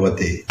ભગવતી.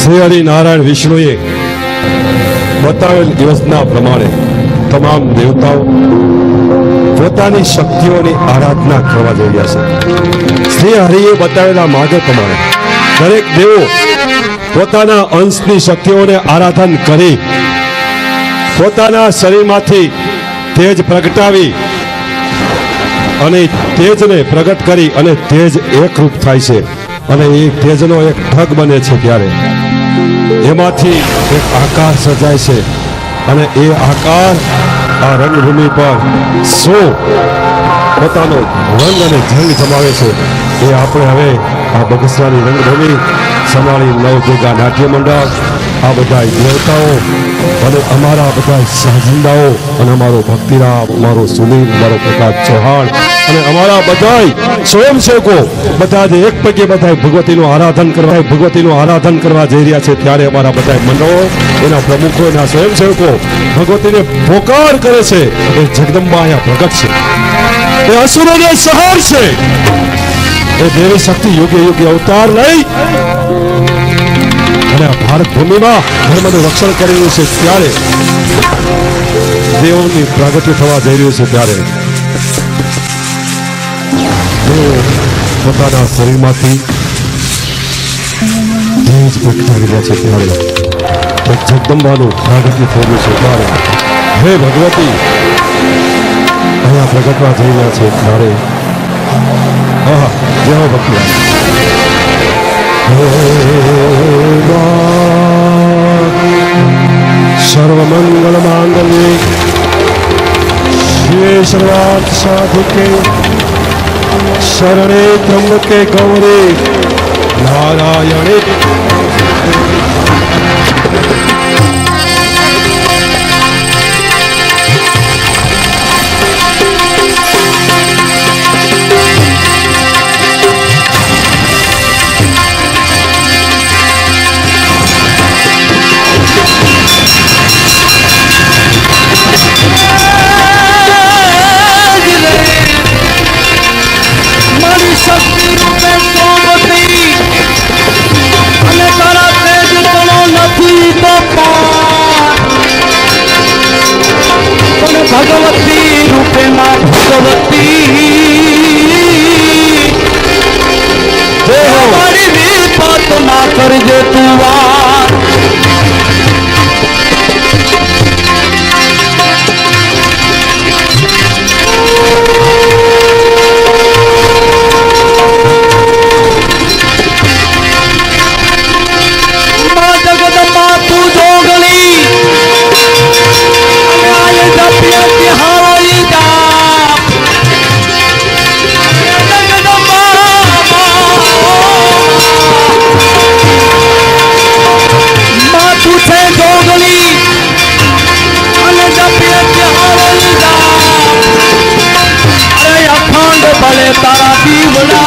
શ્રી હરિનારાયણ વિષ્ણુએ બતાવેલ યોજના પ્રમાણે તમામ દેવતાઓ પોતાની શક્તિઓની આરાધના કરવા જઈ રહ્યા છે. શ્રી હરિએ બતાવેલા માર્ગ પ્રમાણે દરેક દેવો પોતાના અંશની શક્તિઓને આરાધન કરી પોતાના શરીરમાંથી તેજ પ્રગટાવી અને તેજને પ્રગટ કરી અને તેજ એકરૂપ થાય છે અને એ તેજનો એક ઢગ બને છે. ત્યારે એમાંથી એક આકાર સર્જાય છે અને એ આકાર આ રંગભૂમિ પર શું પોતાનો રંગ અને જંગ જમાવે છે એ આપણે હવે આ બગસરાની રંગભૂમિ સંભાળી નવદુર્ગા નાટ્ય મંડળ આ બધા દેવતાઓ અને અમારા બધા સહજિંદાઓ અને અમારો ભક્તિરામ, અમારો સુનીલ, અમારો પ્રકાશ ચૌહાણ અને અમારા બધા સ્વયંસેવકો બધા જ એક પૈકી બધા ભગવતીનું આરાધન કરવા જઈ રહ્યા છે. ત્યારે અમારા બધા મંડળો, એના પ્રમુખો, એના સ્વયંસેવકો ભગવતીને પોકાર કરે છે. એ જગદંબા અહીંયા પ્રગટ છે, એ અસુરોને સહાર છે, એ દેવી શક્તિ યોગ્ય યોગ્ય અવતાર લઈ અને આ ભારત ભૂમિમાં ધર્મનું રક્ષણ કરી રહ્યું છે. ત્યારે દેવોની પ્રાગટ્ય થવા જઈ રહ્યું છે. ત્યારે દેવો પોતાના શરીરમાંથી તેજ પ્રગટાવી રહ્યા છે. ત્યારે જગદંબાનું પ્રાગટ્ય થઈ રહ્યું છે. ત્યારે હે ભગવતી અહીંયા પ્રગટવા જઈ રહ્યા છે. ત્યારે જય ભક્તિ सर्वमंगल मांगल्ये शिवे सर्वार्थ साधिके शरणे त्र्यंबके गौरी नारायणे भगवती रूपे मां भगवती हमारी भी बात ना कर जे तू मां जगदम्बा तू जोगली भले तारा दीवना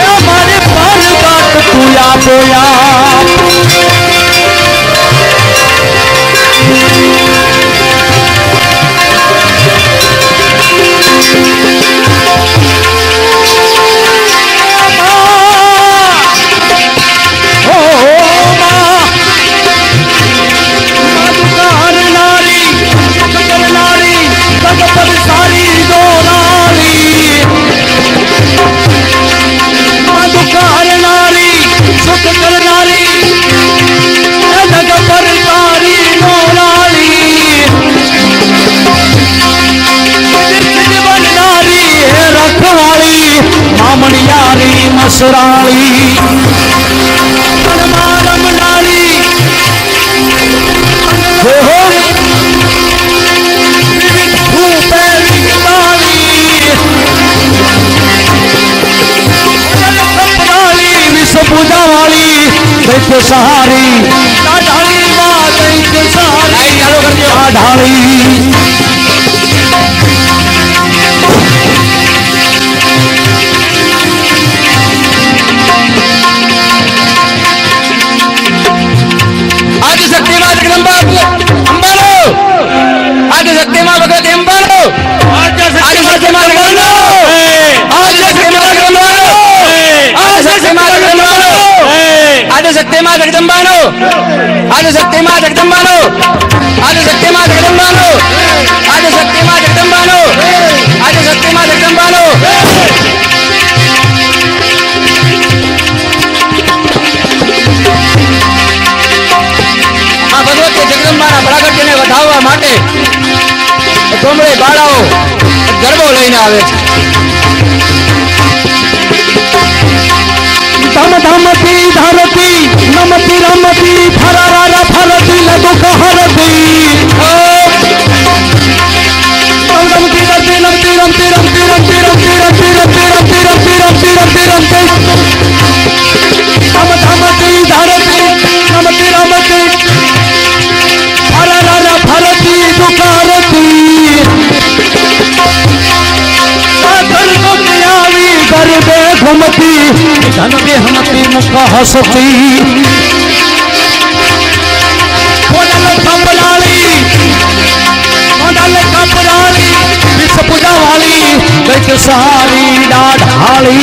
हमारे पान बात तू या बोया मणियारी मसराली रमनाली हो विश्व पूजा वाली दैत्य सहारी ढाली दैत्य सहारी ढाली शक्ति मां जगदम्बानो आज शक्ति मां जगदम्बानो आज शक्ति मां जगदम्बानो आज शक्ति मां जगदम्बानो आज शक्ति मां जगदम्बानो आ भगवती जगदम्बाना प्रागટ્યને વધાવવા માટે ગોમડે બાળાઓ ગરબો લઈને આવે છે धम धमती धरती नमती रमती फरारा फरती लदु कहरती रमती रमती रमती रमती रमती रमती रमती रमती रमती रमती रमती रमती रमती धम धमती धरती नमती रमती फरारा फरती दुकारती गरबे घुमती धन बेहमती मुख हसती कपलाली विश्व पूजा वाली दैत्य सहारी ढाली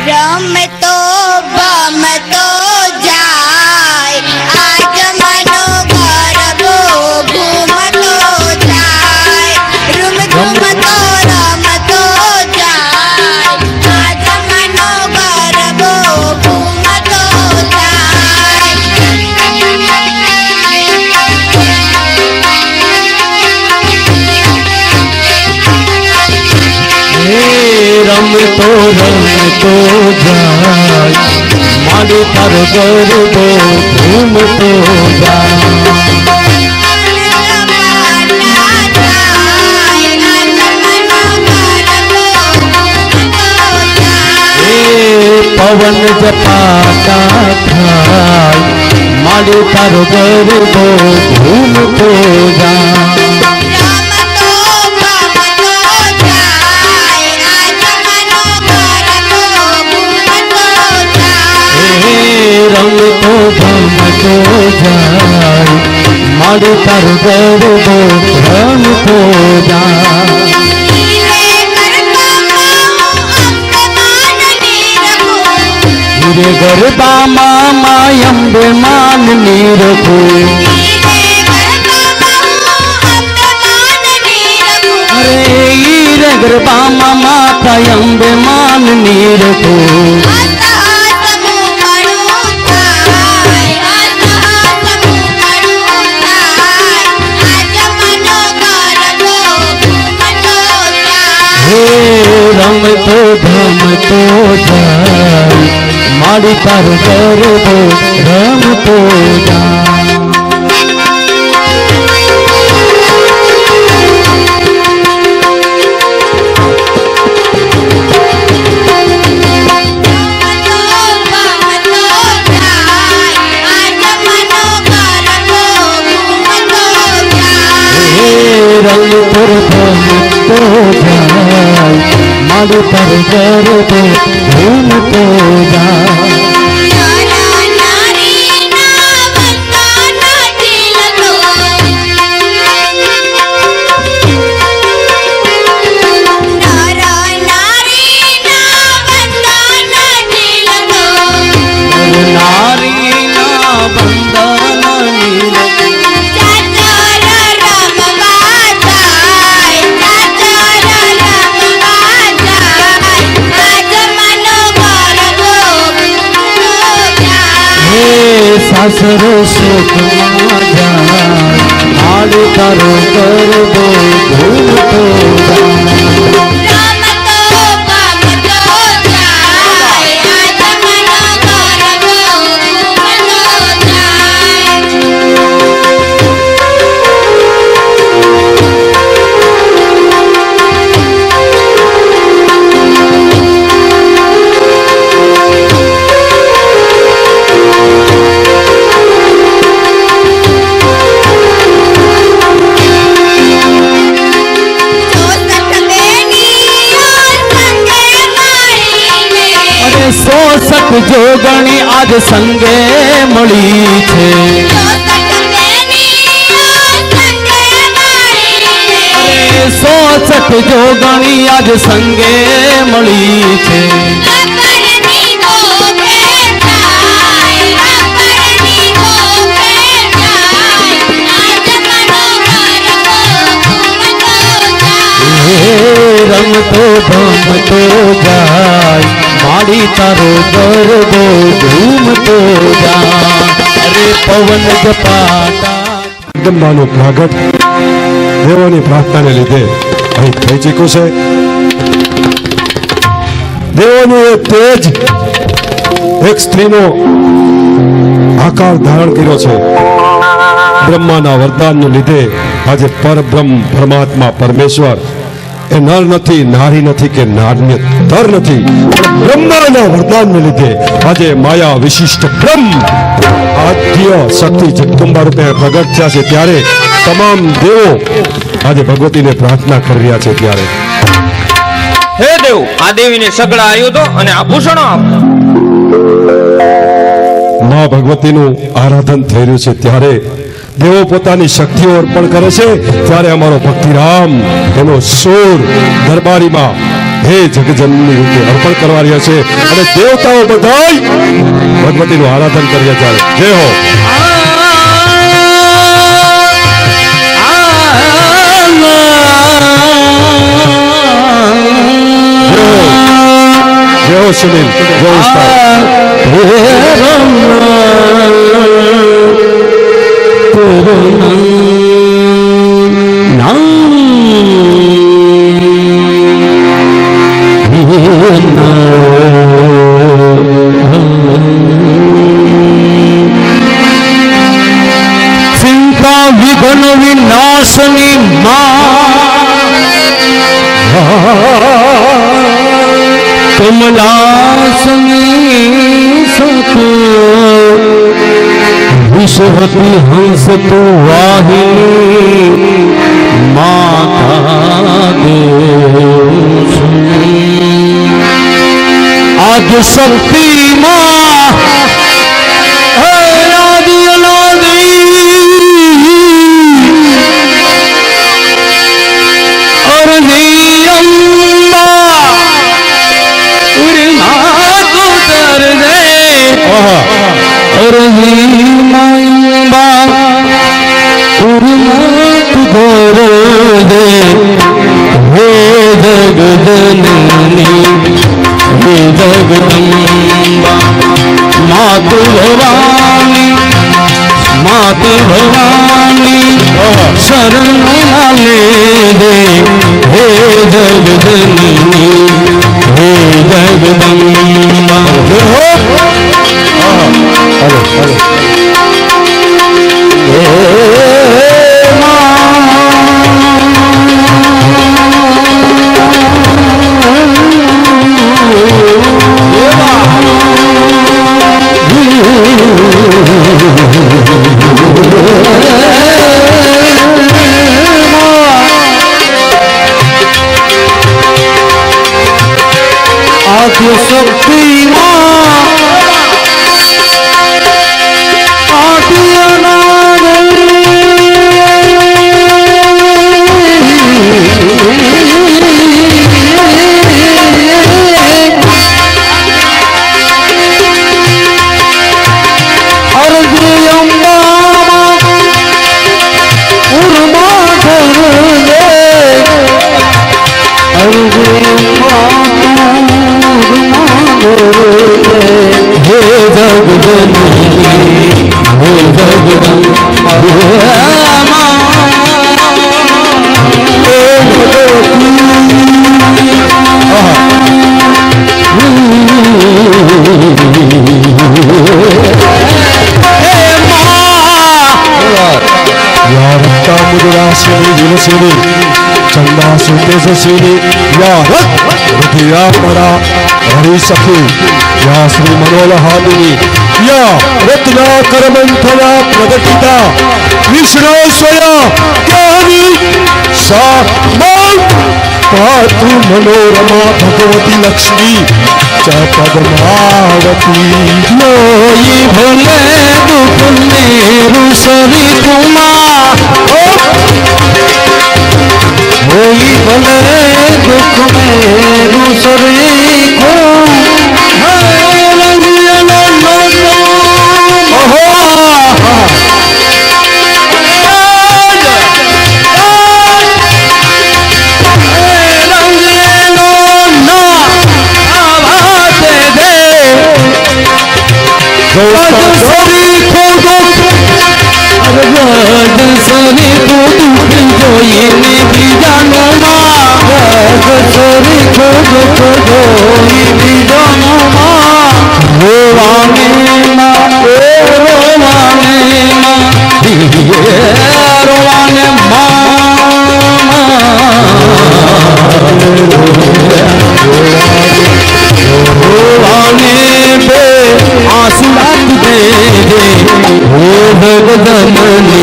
રમતો ભમતો જાય આજ મનો ગરબો ઘૂમતો જાય રમતો રમતો જાય આજ મનો ગરબો ઘૂમતો રમતો રમતો જાય મારી તારો ગરબો ઘૂમતો જાય પવન જપાતા થાય મારી તારો ગરબો ઘૂમતો જાય રમતો ભમતો જાય મારું તારું ગરબો રમતો જાય હીરે ગરબામાં માય અંબે માન નીરખો અરે હીરે ગરબામાં માતા અંબે માન નીરખો રમતો ભમતો જાય મારી તારો ગરબો રમતો જાય રમતો ભમતો જાય મારું તારો ગરબો ઘૂમતો જાય સાસરો સુખમાં જાય મારે તારો ગરબો ઘૂમતો જાય સોસઠ જોગણી આજ સંગે મળી છે સોસઠ જોગણી આજ સંગે મળી છે રમતો ભમતો જાય મારી તારો ગરબો ઘૂમતો જાય અરે પવન જપાતા જગદંબાનું પ્રાગટ દેવોની પ્રાર્થનાને લીધે અહીં થઈ ચૂક્યું છે. દેવોનું એ તેજ એક સ્ત્રીનો આકાર ધારણ કર્યો છે. બ્રહ્માના વરદાનને લીધે આજે પરબ્રહ્મ પરમાત્મા પરમેશ્વર એ નર નથી, નારી નથી કે નાર્યતર નથી, બ્રહ્માના વરદાનને લીધે આજે માયા વિશિષ્ટ બ્રહ્મ આદ્ય શક્તિ જગદંબા રૂપે પ્રગટ થયા છે. ત્યારે તમામ દેવો આજે ભગવતીને પ્રાર્થના કરી રહ્યા છે. ત્યારે હે દેવ, આ દેવીને સગડા આયુધો અને આભૂષણો આપ. મા ભગવતીનું આરાધન થઈ રહ્યું છે. ત્યારે દેવો પોતાની શક્તિઓ અર્પણ કરે છે. ત્યારે અમારો ભક્તિરામ એનો સુર દરબારીમાં હે જગજનની રૂપે અર્પણ કરવા રહ્યા છે અને દેવતાઓ બધાય ભગવતીનું આરાધન કરી રહ્યા છે જય હો જય હો સુનિલ જય ઉસ્તાદ चिंता विघ्न विनाशनी कमलासनी सतो विश्वती हंस तो वाहिनी माता देव आज शक्ति माँ आदि अनादि और अम्बा उर्मा को कर दे और अम्बा उर्मा को कर दे हे जगदननी हे जगदम्बा मातु भवानी मातु भवानी शरण ले दे हे जगदननी हे जगदम्बा आद्य शक्ति माँ आदि चंदासु तेजस्विनी या रुधिया परा हरि सखी या श्री मनोलहादिनी या रत्नाकर मंथना प्रगटिता विष्णु स्वया ज्ञानी सा पातु मनोरमा भगवती लक्ष्मी च पद्मावती लोई भले दुख मेरु सरी कुमा होई भले दुख मेरु सरी को सरी को दुख जोई ने भी जानो सरी को दुख जोई भी जानो रोवाने माँ रोवाने माँ रोवाने माँ रोवाने पे आंसू दे दे हे जगदननी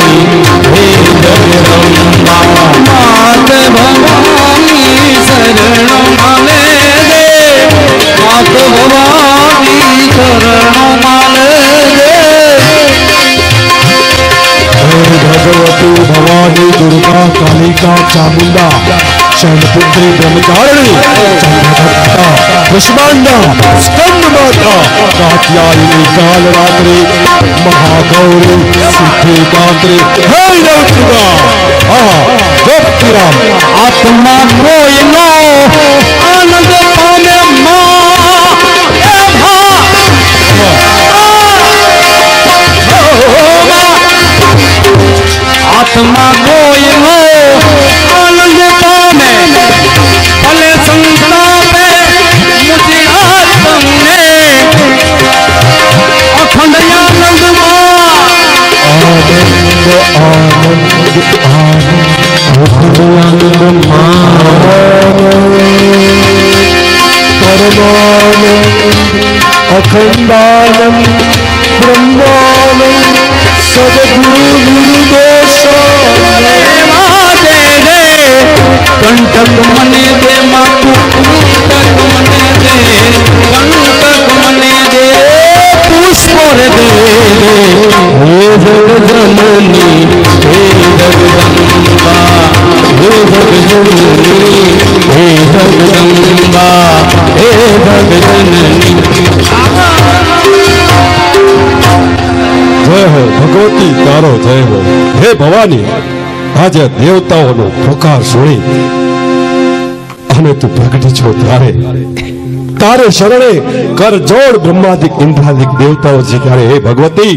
हे जगदम्बा मात भवानी शरण माले दे मात भवानी शरण माले दे हे भगवती भवानी दुर्गा कालिका चामुंडा शैलपुत्री ब्रह्मचारिणी કુષ્માંડા સ્કંદ માતા કાત્યાયની કાલ રાત્રે મહાગૌરી સિદ્ધિ દાત્રે હે નવદુર્ગા જપતિરામ આત્મા કોઈનો આનંદ પામે આત્મા કોઈનો આનંદ પામે ભલે સંતાપે મુજરા તમને અખંડ અખંડાનંદ બ્રહ્માનંદ સદગુરુ ગુરુદેશો કંટક મને દે માતું કંટક મને દે કંટક મને દે પુષ્પ રે દે હે જગજનની હે જગદંબા હે જગજનની હે જગદંબા હે જગજનની જય હો ભગવતી તારો જય હો હે ભવાની આજે દેવતાઓનો પુકાર સુણી અને તું પ્રગટી છો તારે શરણે કર જોડ બ્રહ્માદિક ઇન્દ્રાદિક દેવતાઓ છે ત્યારે હે ભગવતી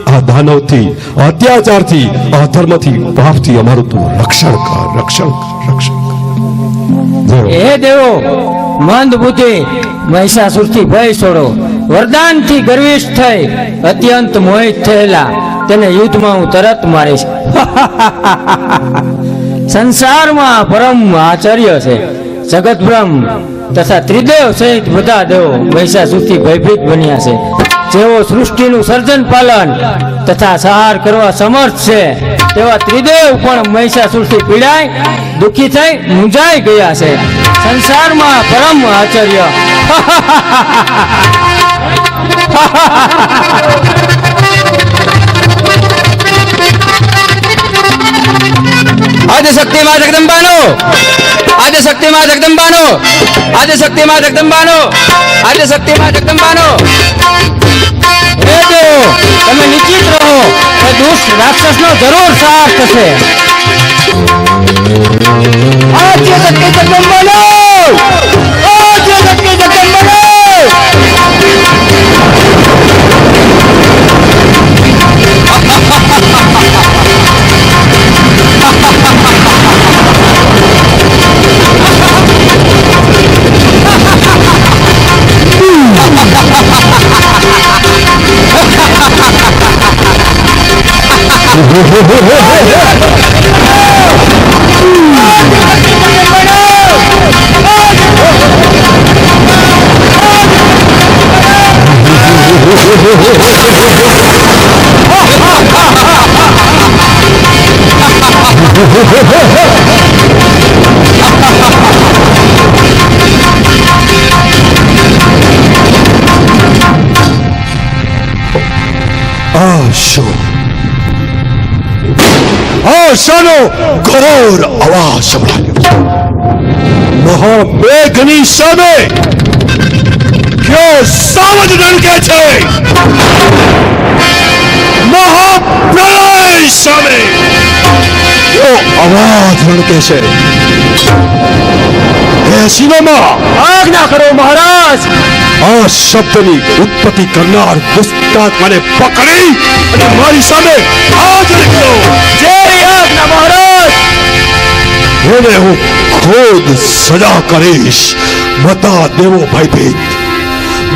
આ દાનવથી અત્યાચારથી અધર્મથી પાપથી અમારું તું રક્ષણ કર જય હો. હે દેવો મંદ બુદ્ધિ મહિષાસુરથી ભય છોડો વરદાનથી ગર્વિષ્ઠ થઈ અત્યંત મોહિત થયેલા તેને યુદ્ધમાં હું તરત મારીશ સંસારમાં પરમ આચાર્ય છે જગત બ્રહ્મ તથા ત્રિદેવ સહિત બધા દેવો મહિષાસુરથી ભયભીત બન્યા છે જેઓ સૃષ્ટિનું સર્જન પાલન તથા સંહાર કરવા સમર્થ છે તેવા ત્રિદેવ પણ મહિષાસુરથી પીડાય દુઃખી થઈ મૂંઝાઈ ગયા છે સંસારમાં પરમ આચાર્ય આદિશક્તિ માં જગદંબાનો આદિશક્તિ માં જગદંબાનો આદિશક્તિ માં જગદંબાનો આદિશક્તિ માં જગદંબાનો હે દેવો તમે નિશ્ચિત રહો કે દુષ્ટ રાક્ષસનો જરૂર સાર થશે આદિશક્તિ જગદંબાનો આદિશક્તિ જગદંબાનો શાનો ઘોર અવાજ સંભળાયો મહામેઘની સામે કયો સાવજ ડંકે છે મહાપ્રલય સામે કયો અવાજ રણકે છે હે સિનેમા આજ્ઞા કરો મહારાજ આ શબ્દની ઉત્પત્તિ કરનાર દુષ્ટાત્માને પકડી અને મારી સામે હાજર કરો જય આજ્ઞા મહારાજ એને હું ખુદ સજા કરીશ બતા દેવો ભયભીત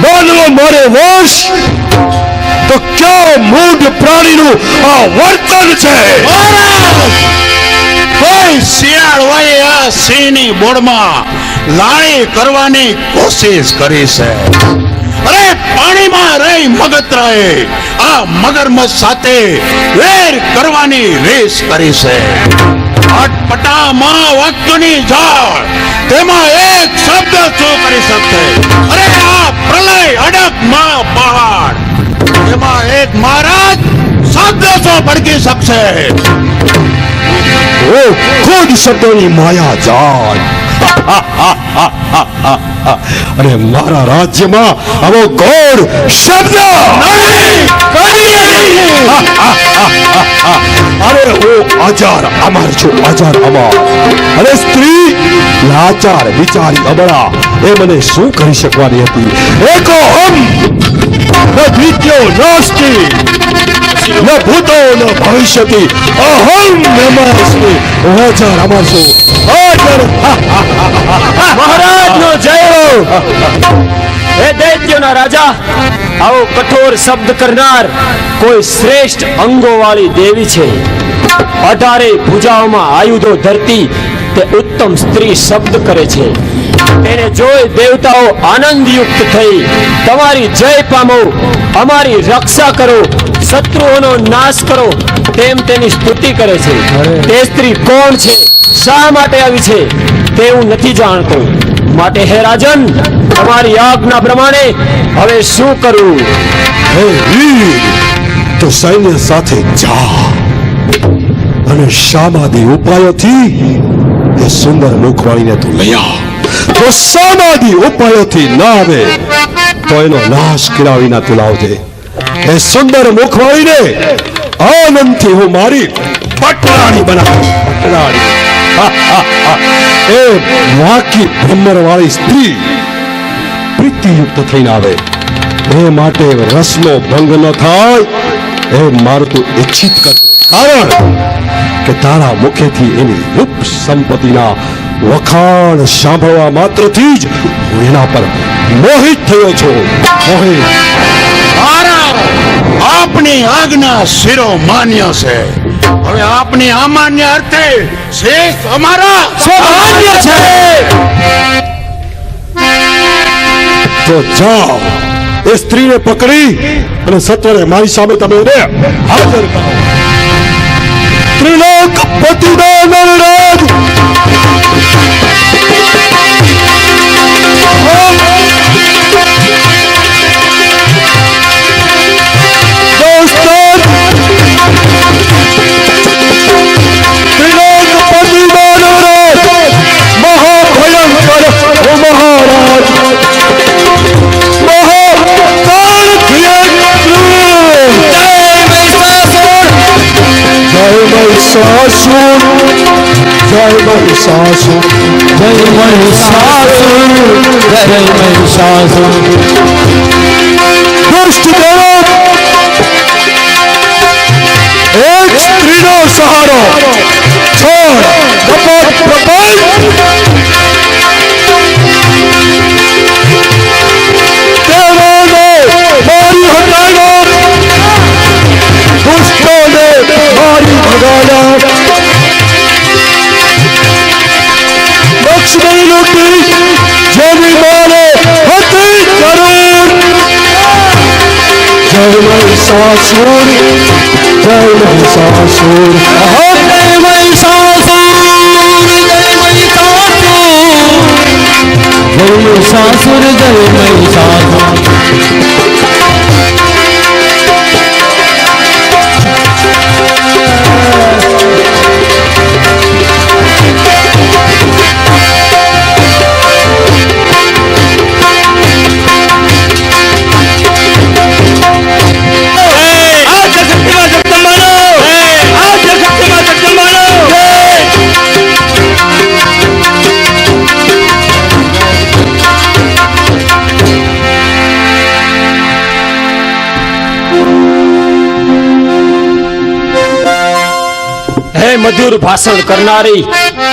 માનવો મારે વશ તો ક્યાં મૂઢ પ્રાણીનું આ વર્તન છે કોઈ શિયાળ હોય આ સિંહની બોડમાં લાણી કરવાની કોશિશ કરી છે અરે પાણીમાં રહી મગતરાએ આ મગરમચ્છ સાથે વેર કરવાની રેસ કરી છે અટપટામાં વસ્તુની ઝાડ તેમાં એક શબ્દ શું કરી શકશે અરે આ પ્રલય અડકમાં પહાડ તેમાં એક મહારાજ શબ્દ શું ભડકી શકશે ઓ ખુદ શબ્દોની માયા જાણ અને મારા રાજ્યમાં આવો ગોળ શબ્દ અરે હું આચાર અમર છું, આચાર અમર. અને સ્ત્રી લાચાર વિચારી અબળા એ મને શું કરી શકવાની હતી? એકો હમ ન દ્વિતીયો નાસ્તિ ન ભૂતો ન ભવિષ્યતિ અહમ નમસ્મિ. હું આચાર અમર છું, આચાર. મહારાજનો જય હો. હે દૈત્યોના રાજા, આવો કઠોર શબ્દ કરનાર કોઈ શ્રેષ્ઠ અંગો વાળી દેવી છે. 18 ભુજાઓમાં આયુધો ધરતી તે ઉત્તમ સ્ત્રી શબ્દ કરે છે. તેને જોઈ દેવતાઓ આનંદયુક્ત થઈ તમારી જય પામો, અમારી રક્ષા કરો, શત્રુઓનો નાશ કરો તેમ તેની સ્તુતિ કરે છે. તે સ્ત્રી કોણ છે, શા માટે આવી છે તે હું નથી જાણતો. માટે હે રાજન, તમારી આજ્ઞા પ્રમાણે હવે શું કરવું? હે વીર, તો સૈન્ય સાથે જા અને સામાદી ઉપાયોથી એ સુંદર મુખવાણીને તું લઈ આવ. જો સામાદી ઉપાયોથી ના આવે તો એનો નાશ કર્યા વિના તું લાવજે. એ સુંદર મુખવાણીને આનંદથી હું મારી પટરાણી બનાવું. પટરાણી એ વાકી ભ્રમર વાળી સ્ત્રી પ્રીતિયુક્ત થઈને આવે એ માટે રસનો ભંગ ન થાય એ મારું તું ઈચ્છિત કરજો. કારણ કે તારા મુખેથી એની રૂપ સંપત્તિના વખાણ સાંભળવા માત્રથી જ હું એના પર મોહિત થયો છું. મોહિત. આપની આજ્ઞા શિરો માન્ય છે. હવે આપની અમાન્ય અર્થે શેષ અમારા સ્વમાન્ય છે. તો જાઓ એ સ્ત્રીને પકડી અને સત્વરે મારી સામે તમે એને હાજર કરો. ત્રિલોક પતિના નરરાજ મહિષાસુર, જય મહિષાસુર, જય મહિષાસુર, જય મહિષાસુર. દુષ્ટ દેવ એક સ્ત્રીનો સહારો છોડ કપટ પ્રપંચ દેવોને મારી હટાડો, દુષ્ટોને મારી ભગાડો. લક્ષ્મી લૂંટી જેની માને હતી કરુણ. જય મહિષાસુર, જય મહિષાસુર, જય મહિષાસુર, જય મહિષાસુર, જય મહિષાસુર. મધુર ભાષણ કરનારી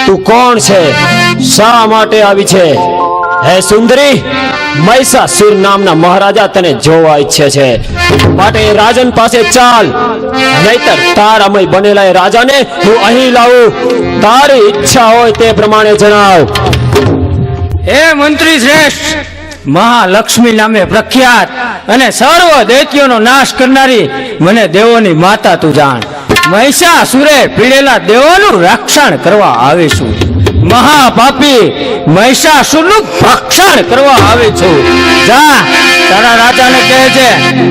તું કોણ છે, શા માટે આવી છે? હે સુંદરી, મહિષાસુર નામના મહારાજા તને જોવા ઈચ્છે છે, માટે રાજન પાસે ચાલ, નહીતર તારામય બનેલા એ રાજાને હું અહીં લાવું. તારી ઈચ્છા હોય તે પ્રમાણે જણાવ. હે મંત્રી શ્રેષ્ઠ, મહાલક્ષ્મી નામે પ્રખ્યાત અને સર્વ દૈત્યોનો નાશ કરનારી મને દેવોની માતા તું જાણ. મહિષાસુરે પીડેલા દેવોનું રક્ષણ કરવા આવીશું. મહાપાપી મહિષાસુરનું ભક્ષણ કરવા આવે છું. જા, તારા રાજાને કહે છે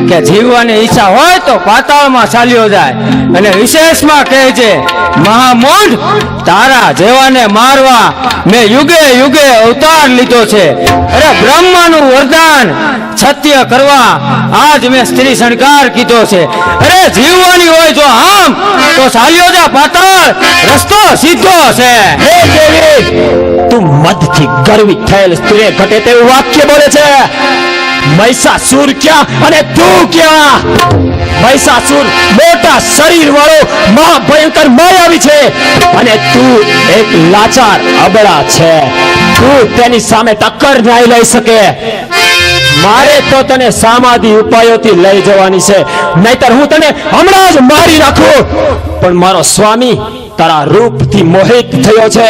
કે જીવવાની ઈચ્છા હોય તો પાતાળમાં ચાલ્યો જાય, અને વિશેષમાં કહે છે, મહામૂઢ, તારા જેવાને મારવા મેં યુગે યુગે અવતાર લીધો છે. અરે બ્રહ્માનું વરદાન સત્ય કરવા આજ મેં સ્ત્રી શણગાર કીધો છે. અરે જીવવાની હોય જો આમ તો ચાલ્યો જા પાતાળ, રસ્તો સીધો છે. હે દેવી, તું મદથી ગર્વિત થયેલ સ્ત્રીને ઘટે તેવું વાક્ય બોલે છે. મહિષાસુર ક્યાં અને તું ક્યાં? મહિષાસુર મોટા શરીર વાળો મહાભયંકર માયાવી છે, અને તું એક લાચાર અબળા છે. તું તેની સામે ટક્કર નહીં લઈ શકે. મારે તો તને સામાધિ ઉપાયોથી લઈ જવાની છે, નહીતર હું તને હમણાં જ મારી નાખું. પણ મારો સ્વામી તારા રૂપથી મોહિત થયો છે,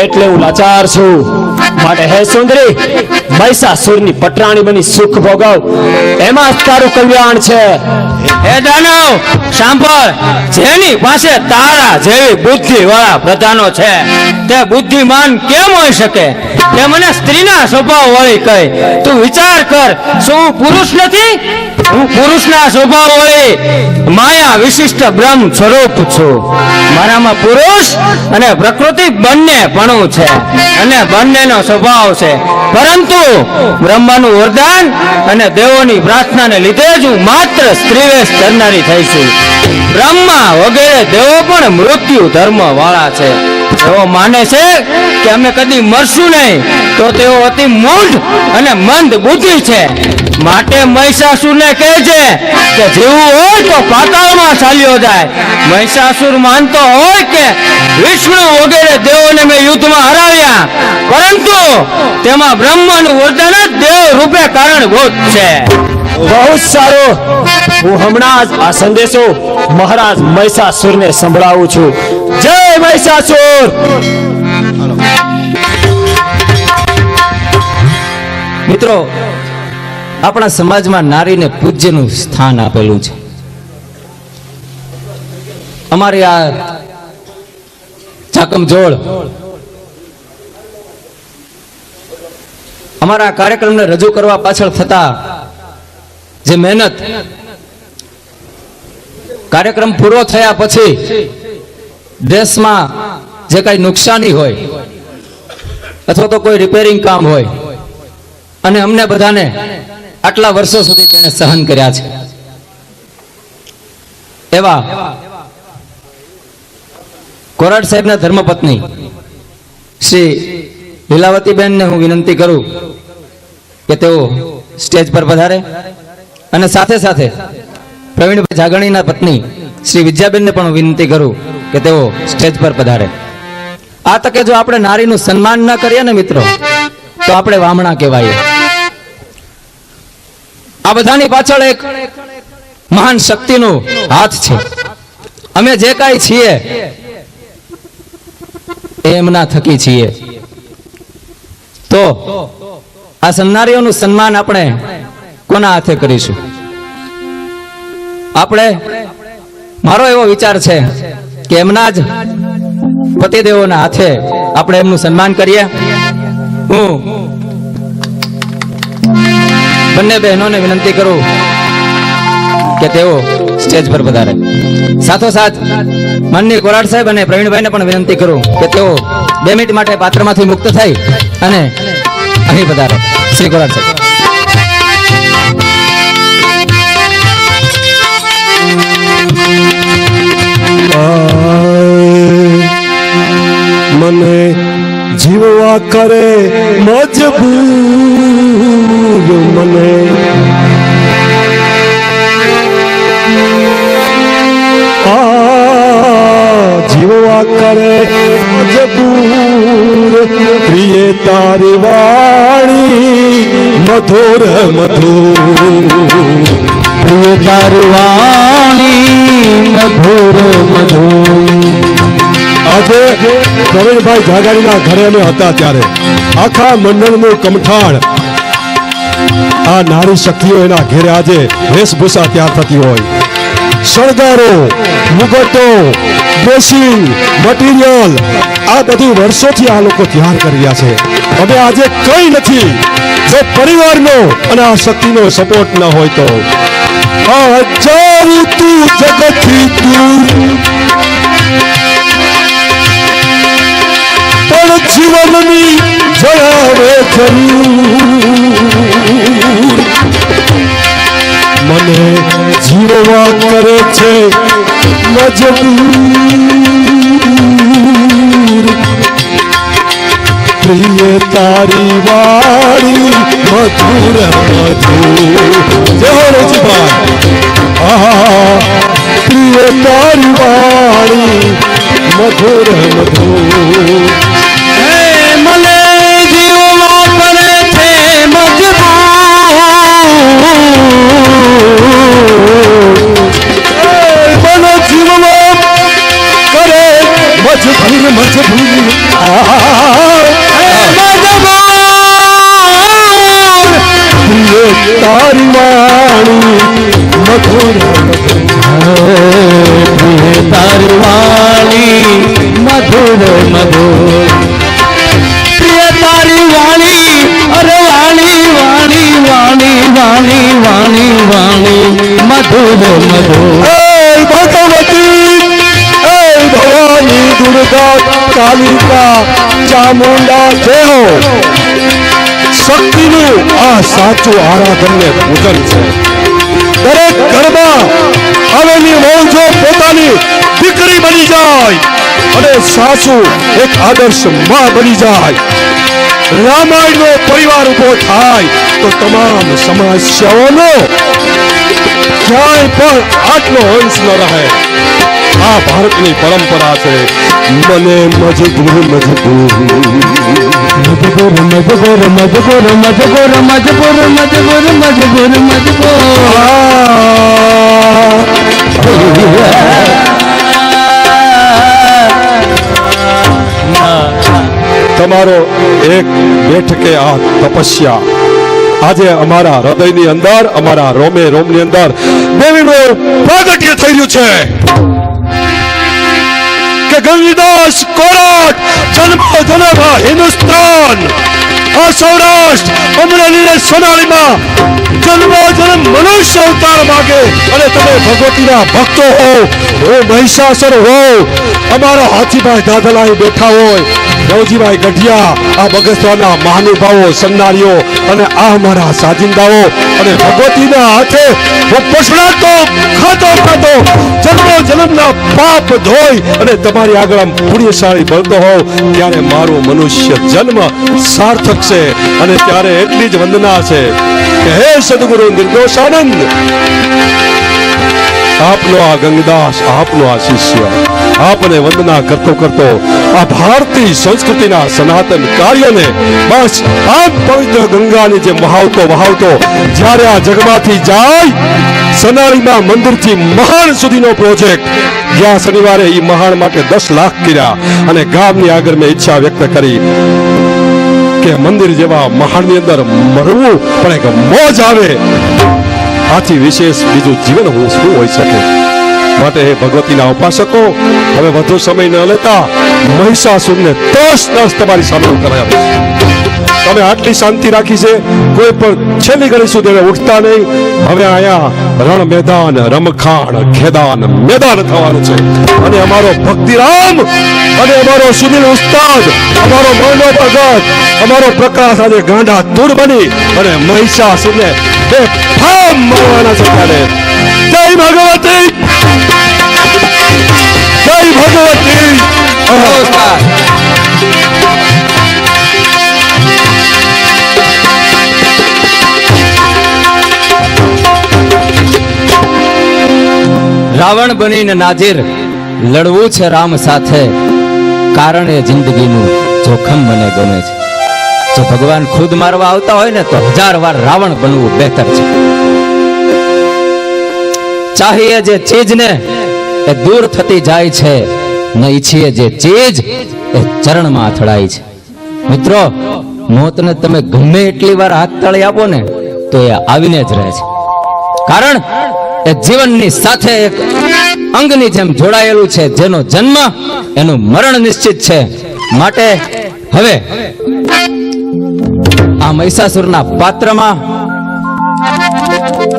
એટલે હું લાચાર છું. માટે હે સુંદરી, મહિષાસુરની પટરાણી બની સુખ ભોગવ, એમાં જ તારું કલ્યાણ છે. હે દાનવ સાંભળ, જેની પાસે તારા જેવી બુદ્ધિ વાળા પ્રધાનો છે તે બુદ્ધિમાન કેમ હોઈ શકે? તે મને સ્ત્રીના સ્વભાવ વાળી કહે. તું વિચાર કર, શું હું પુરુષ નથી? હું પુરુષના સ્વભાવ વાળી માયા વિશિષ્ટ બ્રહ્મ સ્વરૂપ છું. મારામાં પુરુષ અને પ્રકૃતિ બંને પણું છે, અને બંનેનો સ્વભાવ છે. પરંતુ બ્રહ્માનું વરદાન અને દેવોની પ્રાર્થનાને લીધે જ હું માત્ર સ્ત્રીવેશ ધરનારી થઈ છું. બ્રહ્મા વગેરે દેવો પણ મૃત્યુ ધર્મ વાળા છે. તેઓ માને છે કે અમે કદી મરશું નહીં, તો તેઓ અતિ મૂઢ અને મંદ બુદ્ધિ છે. માટે મહિષાસુરને કહે છે કે જીવવું હોય તો પાતાળમાં ચાલ્યો જાય. મહિષાસુર માનતો હોય કે વિષ્ણુ વગેરે દેવોને મેં યુદ્ધમાં હરાવ્યા, પરંતુ તેમાં બ્રહ્માનું વરદાન જ દેવ રૂપે કારણભૂત છે. બહુ સારું, હું હમણાં જ આ સંદેશો મહારાજ મહિષાસુરને સંભળાવું છું. જય મહિષાસુર! મિત્રો, આપણા સમાજમાં નારીને પૂજ્યનું સ્થાન આપેલું છે. અમારી આ ચાકમજોળ અમારા કાર્યક્રમને રજૂ કરવા પાછળ થતા જે મહેનત, કાર્યક્રમ પૂરો થયા પછી દેશમાં જે કઈ નુકસાની હોય અથવા તો કોઈ રિપેરિંગ કામ હોય, અને અમને બધાને આટલા વર્ષો સુધી તેને સહન કર્યા છે, એવા કોરાટ સાહેબના ધર્મપત્ની શ્રી લીલાવતીબેનને હું વિનંતી કરું કે તેઓ સ્ટેજ પર પધારે, અને સાથે સાથે પ્રવીણભાઈ જાગણીના પત્ની શ્રી વિદ્યાબેનને પણ હું વિનંતી કરું કે તેઓ સ્ટેજ પર પધારે. આ તકે જો આપણે નારીનું સન્માન ન કરીએ ને મિત્રો, તો આપણે વામણા કહેવાય. આ બધાની પાછળ એક મહાન શક્તિનો હાથ છે. અમે જે કાંઈ છીએ એ એમના થકી છીએ. તો આ સન્નારીઓનું સન્માન આપણે કોના હાથે કરીશું? આપણે, મારો એવો વિચાર છે કે એમના જ પતિદેવોના હાથે આપણે એમનું સન્માન કરીએ. હું બંને બહેનોને વિનંતી કરું કે તેઓ સ્ટેજ પર પધારે. સાથોસાથ માનનીય કોરાટ સાહેબ અને પ્રવીણભાઈને પણ વિનંતી કરું કે તેઓ 2 મિનિટ માટે પાત્રમાંથી મુક્ત થઈ અને અહીં પધારે. શ્રી કોરાટ સાહેબ. મને જીવવા કરે મજબૂર, મને જીવવા કરે મજબૂર. પ્રિય તારી વાણી મધુર મધુર, પ્રિય તારી વાણી મધુર મધુર. આજે પ્રવીણભાઈ જાગાણીના ઘરે અમે હતા ત્યારે આખા મંડળનું કમઠાણ આ નારી શક્તિઓ એના ઘેરે આજે વેશભૂષા તૈયાર થતી હોય શણગારો, મુગટો, ડ્રેસિંગ મટીરિયલ આ બધું વર્ષોથી આ લોકો તૈયાર કરી રહ્યા છે. હવે આજે કઈ નથી જો પરિવારનો અને આ શક્તિનો સપોર્ટ ન હોય તો. આ જાઉં તું જગતથી દૂર પણ જીવનની જણાવે જરૂર. મને જીવવા કરે છે મજબૂર. પ્રિય તારી વાળી મધુર મધુર. જય હો રોજીભાઈ. આહા પ્રિય તારી વાળી મધુર મધુર. મને જીવવા પડે છે મને જીવવા કરે મજબૂર મજબૂર. તારી વાણી મધુર તારી વાણી મધુર મધુર. પ્રિય તારી વાણી અરે વાણી વાણી વાણી વાણી વાણી વાણી મધુર મધુર. ભગવતી એ ભવાની દુર્ગા કાલિકા ચામુંડા જય હો. શક્તિનું આ સાચું આરાધન ને પૂજન છે. દરેક ઘરમાં આવેલી વહુ જો પોતાની દીકરી બની જાય અને સાસુ એક આદર્શ માં બની જાય, રામાયણનો પરિવાર ઉભો થાય તો તમામ સમસ્યાઓનો ક્યાંય પણ આટલો અંશ ન રહે. આ ભારતની પરંપરા છે. મને મજબૂર મજબૂર મજબૂર મજબૂર મજબૂર મજબૂર મજબૂર મજબૂર મજબૂર મજબૂર. તમારો એક બેઠકે આ તપસ્યા આજે અમારા હૃદયની અંદર, અમારા રોમે રોમની અંદર દેવીનું પ્રાગટ્ય થઈ રહ્યું છે કે ગંગીદાસ કોરટ જન્મ જન્મ હિન્દુસ્તાન આ સૌરાષ્ટ્ર અમરેલી સોનાલીમાં જન્મ જન્મ મનુષ્ય અવતાર માગે અને તમે ભગવતીના ભક્તો હો, હું મહિષાસુર હો. અમારા હાથીભાઈ દાદલાઈ બેઠા હોય, રવજીભાઈ ગઢિયા, આ બગસરાના મહાનુભાવો સન્નારીઓ અને આ અમારા સાજિંદાઓ અને ભગવતીના હાથે હું પછડાતો ખાતો ખાતો જન્મો જન્મના પાપ ધોઈ અને તમારી આગળ આમ પુણ્યશાળી બનતો હોઉં ત્યારે મારો મનુષ્ય જન્મ સાર્થક છે. અને ત્યારે એટલી જ વંદના છે કે હે સદગુરુ નિર્દોષાનંદ, આપનો આ ગંગદાસ, આપનો આ શિષ્ય આપને વંદના કરતો કરતો આ ભારતીય સંસ્કૃતિના સનાતન કાર્યને બસ આ પવિત્ર ગંગાની જે વહાવતો વહાવતો જ્યારે આ જગમાંથી જાય, સનાળીમાં મંદિરથી મહાણ સુધીનો પ્રોજેક્ટ ગયા શનિવારે એ મહાણ માટે 10 લાખ કર્યા અને ગામની આગળ મેં ઈચ્છા વ્યક્ત કરી કે મંદિર જેવા મહાણની અંદર મરવું પણ એક મોજ આવે. આથી વિશેષ બીજું જીવન હું શું હોઈ શકે. માટે હે ભગવતીના ઉપાસકો, હવે વધુ સમય ન લેતા મહિષાસુરને તસ તસ તમારી સામે કરાવે. તમે આટલી શાંતિ રાખી છે, કોઈ પણ છેલ્લી ઘડી સુધી ઉઠતા નહીં. હવે અહીંયા રણ મેદાન, રમખાણ, ખેદાન મેદાન થવાનું છે અને અમારો ભક્તિરામ અને અમારો સુનિલ ઉસ્તાદ, અમારો મરનો ભગત, અમારો પ્રકાશ આજે ગાંડા તૂર બની અને મહિષાસુરને બે ફામ મારવાના છે. ત્યારે જય ભગવતી, જય ભગવતી. રાવણ બનીને નાજીર લડવું છે રામ સાથે, કારણ એ જિંદગીનું જોખમ મને ગમે છે. જો ભગવાન ખુદ મારવા આવતા હોય ને તો 1000 વાર રાવણ બનવું બહેતર છે. ચાહીએ જે ચીજને એ દૂર થતી જાય છે, ન ઈચ્છીએ જે ચીજ એ ચરણમાં અથડાય છે. મિત્રો, મોતને તમે ગમે એટલી વાર હાથ તાળી આપો ને તો એ આવીને જ રહે છે. કારણ એ જીવનની સાથે એક અંગની જેમ જોડાયેલું છે, જેનો જન્મ એનું મરણ નિશ્ચિત છે. માટે હવે આ મહિષાસુરના પાત્રમાં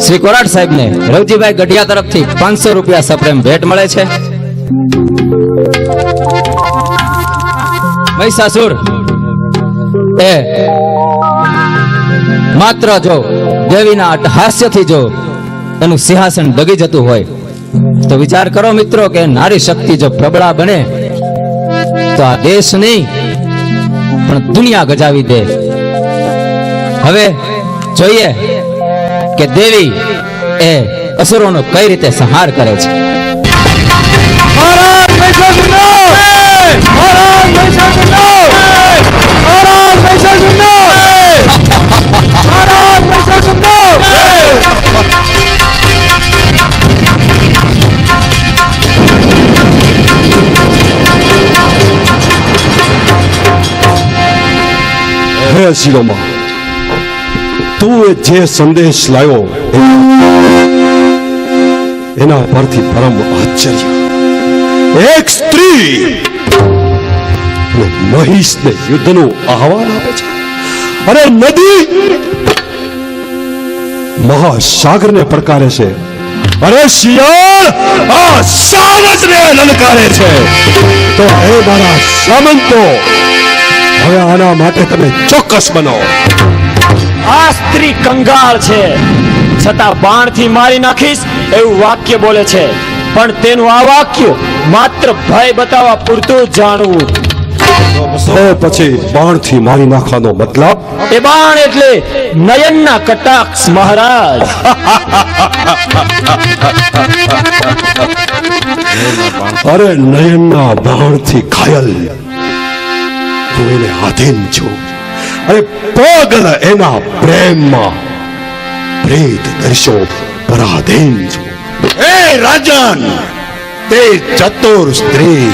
શ્રી કોરાટ સાહેબને રવજીભાઈ ગઢિયા તરફથી 500 રૂપિયા સપ્રેમ ભેટ મળે છે. મહિષાસુર એ માત્ર જો દેવીના હાસ્યથી જો એનું સિંહાસન ડગી જતું હોય તો વિચાર કરો મિત્રો કે નારી શક્તિ જો પ્રબળા બને તો આ દેશ નહીં પણ દુનિયા ગજાવી દે. હવે જોઈએ કે દેવી એ અસુરોનો કઈ રીતે સંહાર કરે છે. હે શિરોમા, તું જે સંદેશ લાવ્યો એના પરથી પરમ આશ્ચર્ય. એક સ્ત્રી મહિષને યુદ્ધનું આહવાન આપે છે અને નદી મહાસાગરને પડકારે છે. અરે શિયાળ આ સાવજને લલકારે છે. તો હે મારા સામંતો, હવે આના માટે તમે ચોક્કસ બનો. આ સ્ત્રી કંગાળ છે છતાં બાણથી મારી નાખીશ એવું વાક્ય બોલે છે, પણ તેનું આ વાક્ય માત્ર ભય બતાવવા પૂરતું જ જાણવું. તો પછી બાણથી મારી નાખવાનો મતલબ? એ બાણ એટલે નયનના કટાક્ષ મહારાજ. અરે નયનના બાણથી ઘાયલ હું એને આધીન છું અને પાગલ એના પ્રેમમાં પ્રેત દર્શો પરાધીન છું. હે રાજન, તે ચતુર સ્ત્રી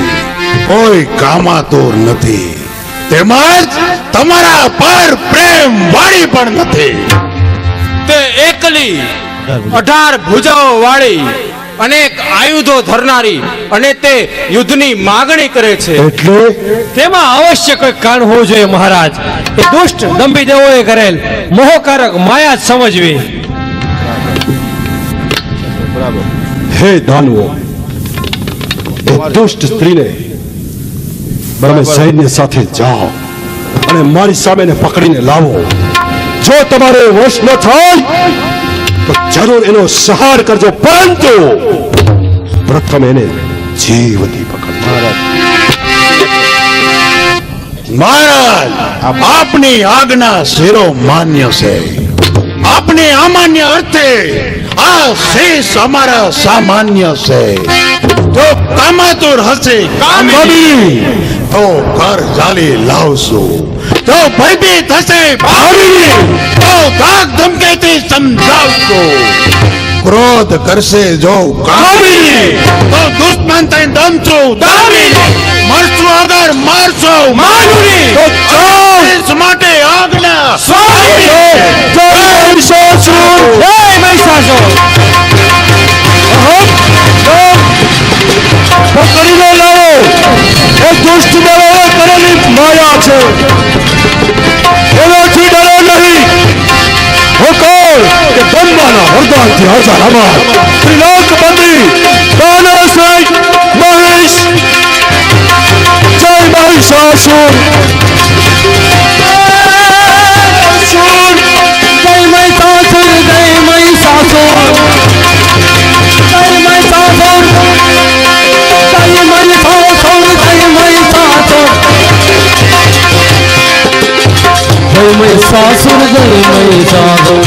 કોઈ કામાતુર નથી, તેમજ તમારા પર પ્રેમ વાળી પણ નથી. તે એકલી 18 ભુજાઓ વાળી અનેક આયુધો ધરનારી અને તે યુદ્ધની માગણી કરે છે. એટલે તેમાં અવશ્ય કોઈ કારણ હોવું જોઈએ મહારાજ. એ દુષ્ટ દંભી દેવોએ કરેલ મોહકારક માયા જ સમજવી. હે દાનવો, એ દુષ્ટ સ્ત્રીને તમે સૈન્ય સાથે જાઓ અને મારી સામે પકડીને લાવો. જો તમારે વશ ન થાય તો જરૂર એનો સંહાર કરજો, પરંતુ પ્રથમ એને જીવતી પકડો. મહારાજ, આપની આજ્ઞા શિરો માન્ય છે. આપની અમાન્ય અર્થે આ શેષ અમારા સામાન્ય છે. જો કામાતુર હશે કામિની તો ઘર ચાલી લાવશું. જો ભયભીત હશે ભાવિની તો ધાક ધમકેથી સમજાવશું. ક્રોધ કરશે જો કામિની તો દુશ્મન થઈ દમશું દામિની. મરશું અગર મારશો માનુની તો ચોવીસ માટે આજ્ઞા સ્વામી. જય મહિષાસુર! પકડીને લાવો. એ દુષ્ટ દેવોએ કરેલી માયા છે, એનાથી ડરો નહીં. હું કહું કે બ્રહ્માના વરદાનથી હાજર અમાર ત્રિલોક બંદી દાનવસેન મહેશ. જય મહિષાસુર! મહિષાસુર જય મહિષાસુર.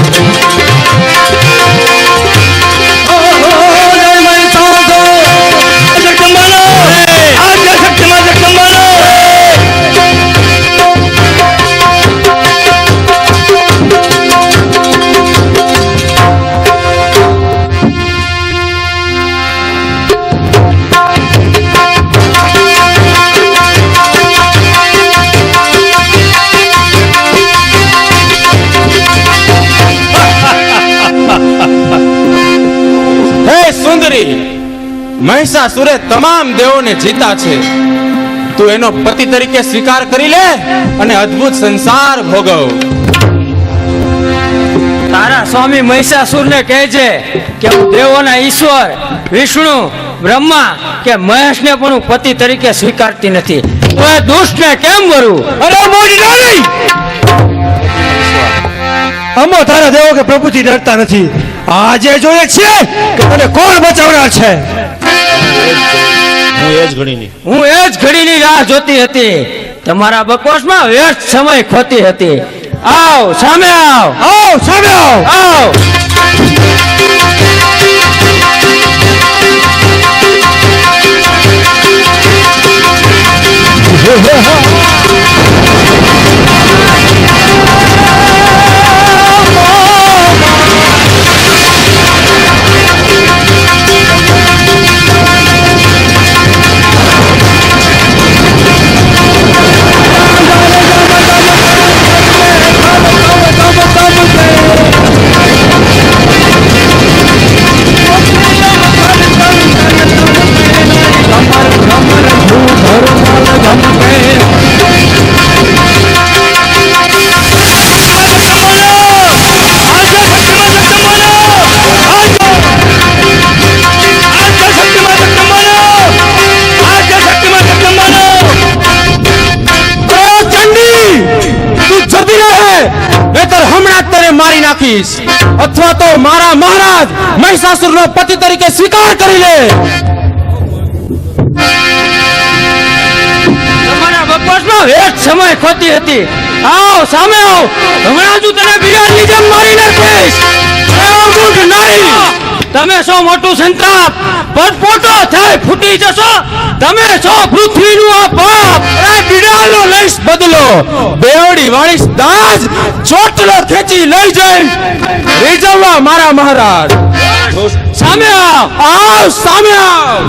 મહિષાસુરે તમામ દેવોને જીતા છે. તું એનો પતિ તરીકે સ્વીકાર કરી લે અને અદ્ભુત સંસાર ભોગવ. તારા સ્વામી મહિષાસુરને કહેજે કે હું દેવોના ઈશ્વર વિષ્ણુ બ્રહ્મા કે મહેશને પણ હું પતિ તરીકે સ્વીકારતી નથી. તો એ દુષ્ટને કેમ વરું? અરે મોડી નાની, અમો તારા દેવો કે પ્રભુથી ડરતા નથી. આજે જોઈએ છે કે તને કોણ બચાવનાર છે. હું એ જ ઘડીની રાહ જોતી હતી. તમારા બકવાસમાં વ્યર્થ સમય ખોતી હતી. આવ સામે આવ, આવ સામે આવ. આવ. મારી નાખીશ અથવા તો મારા મહારાજ મહિષાસુરનો પતિ તરીકે સ્વીકાર કરી લે. તમારા બકવાસમાં વ્યર્થ સમય ખોતી હતી. આવ સામે આવ, હમણાં જ હું તને બિલાડીની જેમ મારી નાખીશ. એ મૂઢ નારી, તમે છો મોટું સંતાપ, પટપોટો થઈ ફૂટી જશો. તમે છો પૃથ્વીનું આ પાપ. અરે બિડાલો લઈશ બદલો, બેવડી વાળીશ દાજ, ચોટલો ખેંચી લઈ જઈ રીઝવવા મારા મહારાજ. સામે આવ, આવ સામે આવ.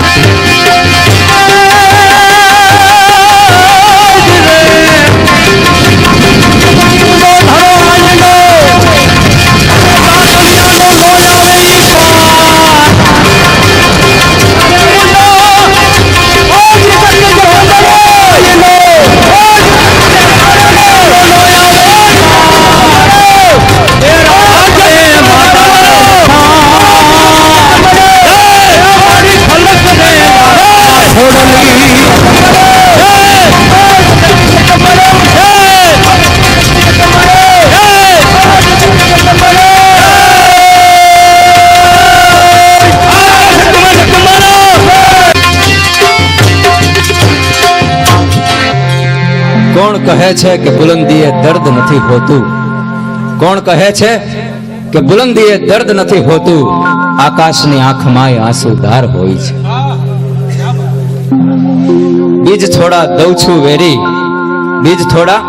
કોણ કહે છે કે બુલંદીએ દર્દ નથી હોતું? કોણ કહે છે કે બુલંદીએ દર્દ નથી હોતું? આકાશની આંખમાંય આંસુધાર હોય છે. બીજ થોડા દઉં છું વેરી, બીજ થોડા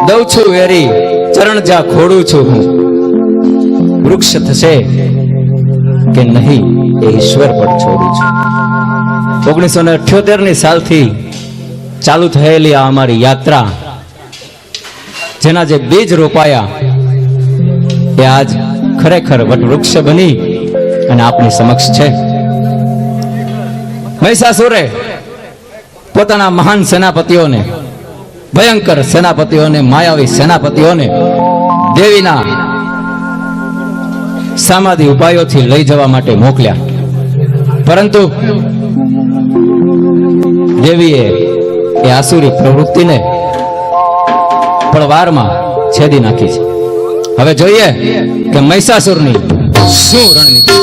દઉં છું વેરી, ચરણ જા ખોડું છું હું. વૃક્ષ થશે કે નહીં એ ઈશ્વર પર છોડું છું. 1978 સાલથી ચાલુ થયેલી આ અમારી યાત્રા, જેના જે બીજ રોપાયા એ આજ ખરેખર વટવૃક્ષ બની અને આપની સમક્ષ છે. મહિષાસુરે પોતાના મહાન સેનાપતિઓને, ભયંકર સેનાપતિઓને, માયાવી સેનાપતિઓને દેવીના સામાદી ઉપાયોથી લઈ જવા માટે મોકલ્યા, પરંતુ દેવીએ એ આસુરી પ્રવૃત્તિને પળવારમાં છેદી નાખી છે. હવે જોઈએ કે મહિષાસુરની શું રણનીતિ છે.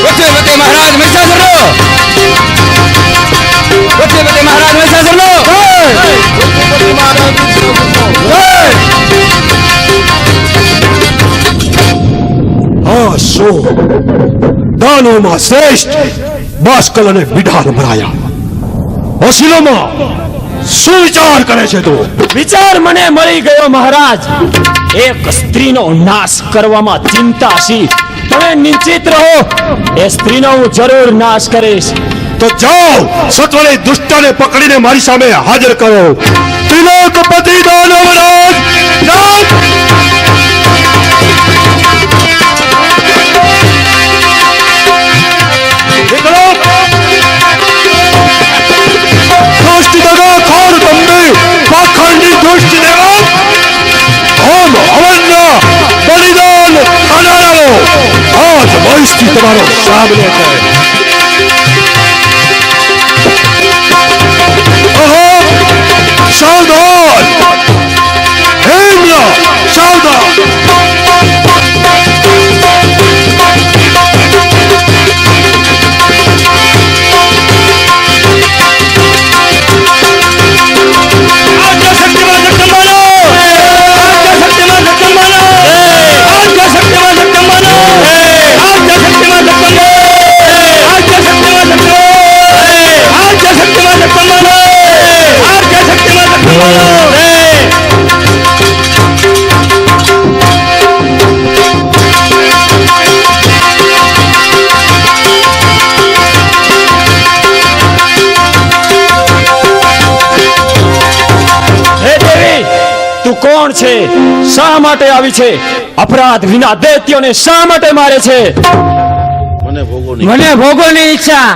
વચ્ચે વચ્ચે મહારાજ મહિષાસુરનો, વચ્ચે વચ્ચે મહારાજ મહિષાસુરનો. આ શું દાનોમાં શ્રેષ્ઠ બાષ્કલ અને વિઢાર મરાયા. વસીલોમાં શું વિચાર કરે છે તું? વિચાર મને મળી ગયો મહારાજ. એક સ્ત્રીનો નાશ કરવામાં ચિંતા છે. તમે નિશ્ચિત રહો, એ સ્ત્રીનો હું જરૂર નાશ કરીશ. તો જાઓ, સત્વરે દુષ્ટને પકડીને મારી સામે હાજર કરો. ત્રિલોકપતિ દાનવરાજ જાઓ. સૃષ્ટિ તમારો સામને છે. ઓહો, સાવધાન હેમ્ય, સાવધાન. કોણ છે? શા માટે આવી છે? અપરાધ વિના દૈત્યોને શા માટે મારે છે? મને ભોગોની ઈચ્છા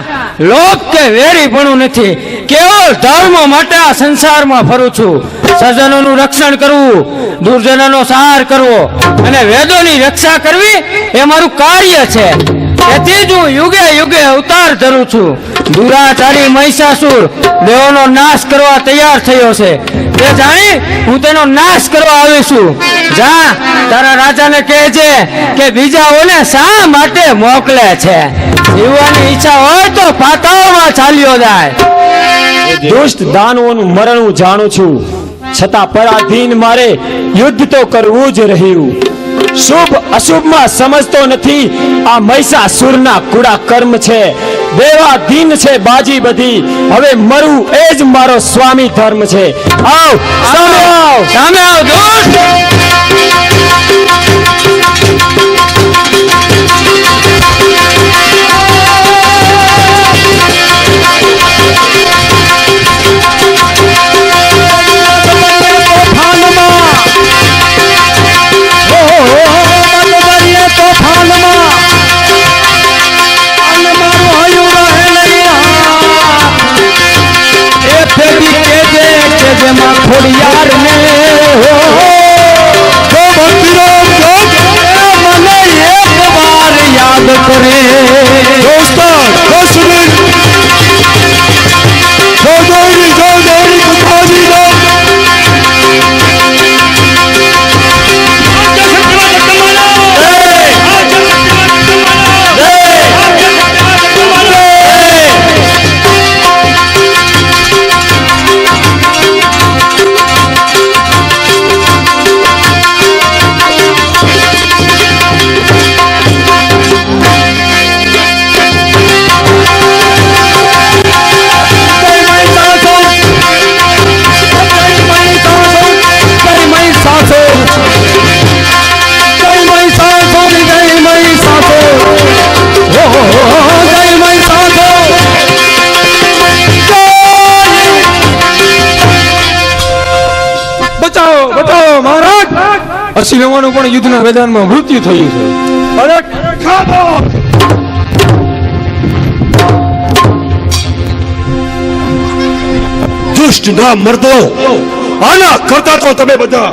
લોભ કે વેરી પણ નથી. કેવળ ધર્મ માટે આ સંસારમાં ફરું છું. સજ્જનોનું રક્ષણ કરવું, દુર્જનોનો સહાર કરવો અને વેદોની રક્ષા કરવી એ મારું કાર્ય છે. તેથી જ હું યુગે યુગે અવતાર ધરું છું. દુરાચારી મહિષાસુર દેવોનો નાશ કરવા તૈયાર થયો છે. તે જાણી હું તેનો નાશ કરવા આવી છું. જા તારા રાજાને કહેજે કે બીજાઓને શા માટે મોકલે છે. જીવવાની ઈચ્છા હોય તો પાતાળમાં ચાલ્યો જાય. દુષ્ટ દાનવોનું મરણ હું જાણું છું, છતાં પરાધીન મારે યુદ્ધ તો કરવું જ રહ્યું. શુભ અશુભમાં સમજતો નથી. આ મહિષાસુરના કુડા કર્મ છે. દેવાધીન છે બાજી બધી. હવે મરવું એ જ મારો સ્વામી ધર્મ છે. આવ સામે આવ, સામે આવ દુષ્ટ. ખોડિયાર ને મને એક વાર યાદ કરે. અસીલવાનું પણ યુદ્ધના મેદાનમાં મૃત્યુ થયું છે. દુષ્ટ ના મર્દો, આના કરતા તો તમે બધા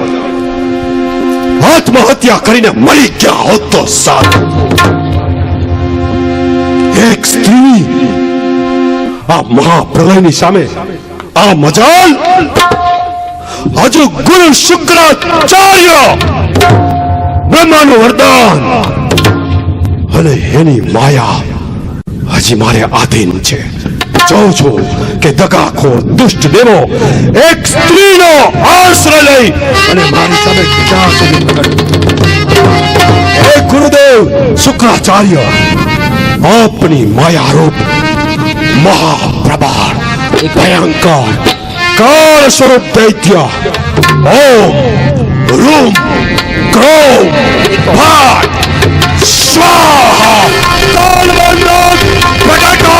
આત્મહત્યા કરીને મરી ગયા હોત તો સારું. એક સ્ત્રી આ મહાપ્રલયની સામે આ મજાલ હજુ ગુરુ શુક્રાચાર્ય બ્રહ્માનું વરદાન અને એની માયા હજી મારે આધીન છે. જોઉં છું કે દગાખોર દુષ્ટ દેવો એક સ્ત્રીનો આશ્રય લઈ અને મારી સામે ક્યાં સુધી પ્રગટ. હે ગુરુદેવ શુક્રાચાર્ય, આપની માયારૂપ મહાપ્રબળ ભયંકર કાળ સ્વરૂપ દૈત્ય ઓમ રૂમ ક્રોમ ભાટ સ્વાહા કાલવંદન પ્રગટો.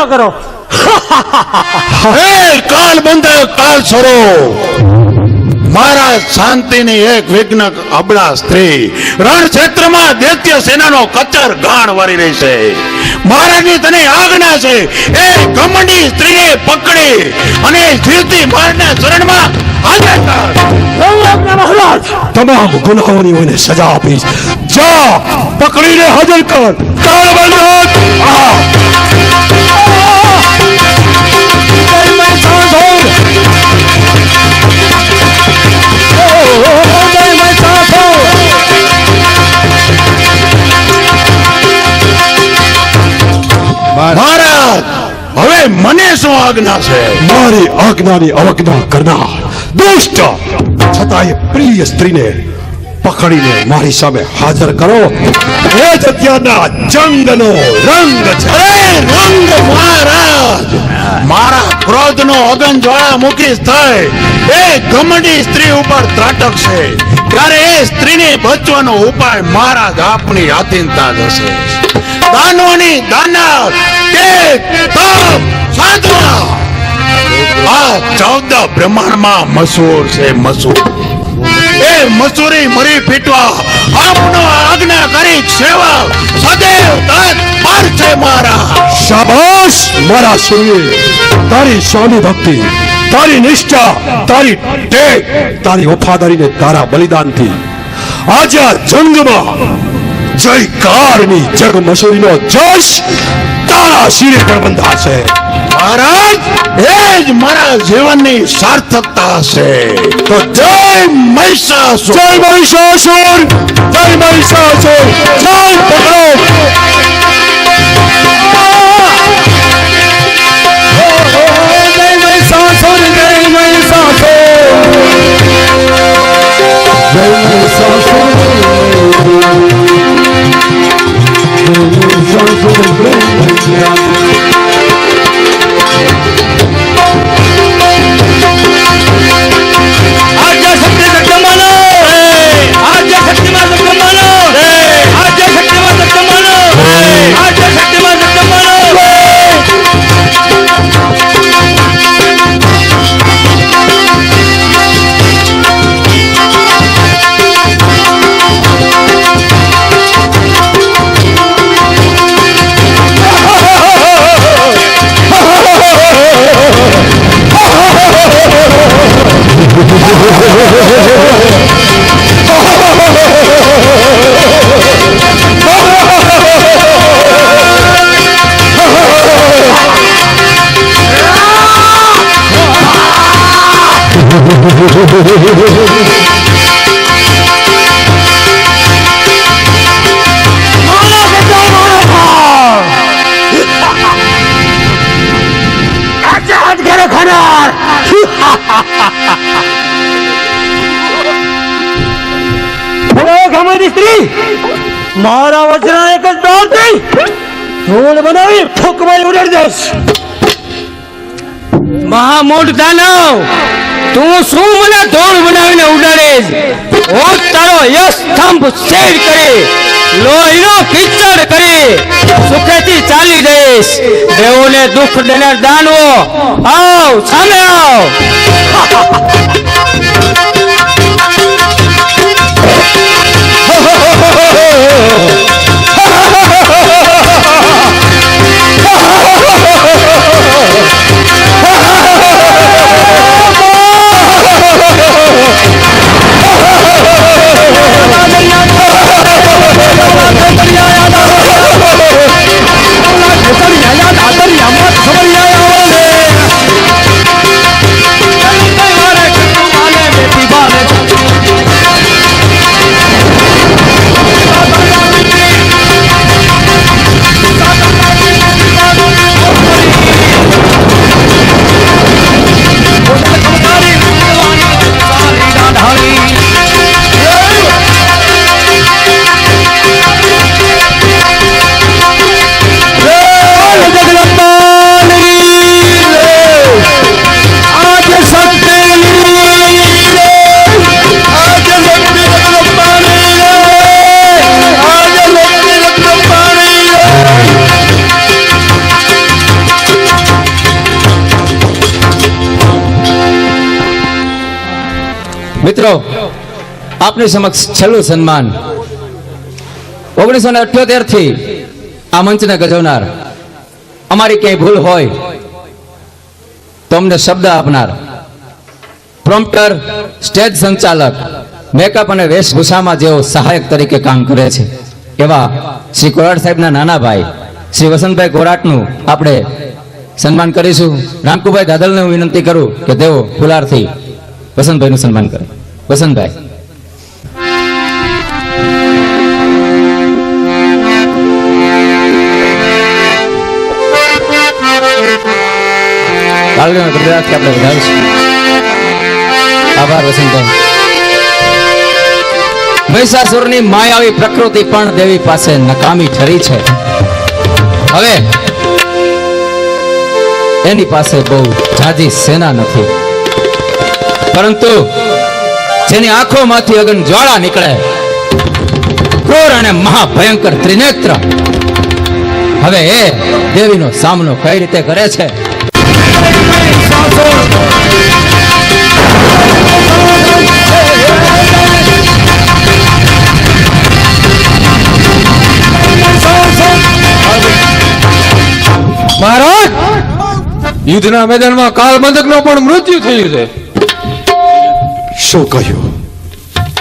ન કરો. હે કાલ બંધાયો કાલ છોરો મારા શાંતિની એક વિઘ્ન અબળા સ્ત્રી રણ ક્ષેત્રમાં દૈત્ય સેનાનો કચર ગાણ વારી રહી છે. મહારાજની તને આજ્ઞા છે એ ઘમંડી સ્ત્રીને પકડી અને જીવતી મારના ચરણમાં હાજર કર. મહારાજ તમામ ગુનાઓની મને સજા આપીશ. જા પકડીને હાજર કર. કાળ બંધાત મહારાજ હવે મને શું આજ્ઞા છે? મારી આજ્ઞાની અવજ્ઞા કરનાર દુષ્ટ છતાંય પ્રિય સ્ત્રીને પકડીને મારી સામે હાજર કરો. એ જ અત્યારના જંગનો રંગ છે. અરે રંગ મહારાજ મારા ક્રોધનો અગન જ્વાળામુખી થઈ એ ઘમંડી સ્ત્રી ઉપર ત્રાટકશે ત્યારે એ સ્ત્રીને બચવાનો ઉપાય મહારાજ આપની આધીનતા જ હશે. દાનવની દાનવ કે તપ સાધના આ 14 બ્રહ્માંડમાં મશહૂર છે મશહૂર. એ મસૂરી મરી પીટવા આપનો આજ્ઞા કરી સેવા સદૈવ તત્પર છે મારા. શાબાશ મારા સૂર્ય. તારી સ્વામી ભક્તિ, તારી નિષ્ઠા, તારી ટેક, તારી વફાદારીને તારા બલિદાનથી આજે આ જંગમાં જયકારની જગ મસૂરીનો જશ તારા શિરે પર બંધાશે. મહારાજ એ જ મારા જીવનની સાર્થકતા છે. તો જય મહિષાસુર. જય મહિષાસુર, જય મહિષાસુર, જય પકડો. જય મહિષાસુર, જય સ્ત્રી મારા વચના એક જ દોડતી ધૂળ બનાવી ફૂંકમાં ઉડાડી દઈશ. મહામૂઢ દાનવ, તું શું મને ધૂળ બનાવીને ઉડાડીશ? હું તારો યશ સ્તંભ શેર કરી લોહીનો કિચડ કરી સુખેથી ચાલી જઈશ. દેવોને દુઃખ દેનાર દાનવો, આવ સામે આવ. મિત્રો, આપની સમક્ષ છેલ્લું સન્માન 1978 થી આ મંચને ગજવનાર, અમારી ક્યાંય ભૂલ હોય તો અમને શબ્દ આપનાર, પ્રોમ્પ્ટર, સ્ટેજ સંચાલક, મેકઅપ અને વેશભૂષામાં જેઓ સહાયક તરીકે કામ કરે છે એવા શ્રી કોરાટ સાહેબના નાના ભાઈ શ્રી વસંતભાઈ કોરાટનું આપણે સન્માન કરીશું. રામકુભાઈ દાદલને હું વિનંતી કરું કે તેઓ ફુલારથી વસંતભાઈનું સન્માન કરે. વસંતભાઈ. તાળીઓના ગડગડાટથી આપણે વધાવીશું. આભાર વસંતભાઈ. મહિષાસુરની માયાવી પ્રકૃતિ પણ દેવી પાસે નકામી ઠરી છે. હવે એની પાસે બહુ જાજી સેના નથી, પરંતુ જેની આંખોમાંથી અગન જ્વાળા નીકળે, ક્રૂર અને મહાભયંકર ત્રિનેત્ર, હવે એ દેવીનો સામનો કઈ રીતે કરે છે? મહારાજ, યુદ્ધના મેદાનમાં કાલબંધકનો પણ મૃત્યુ થયું છે. શું કહ્યું?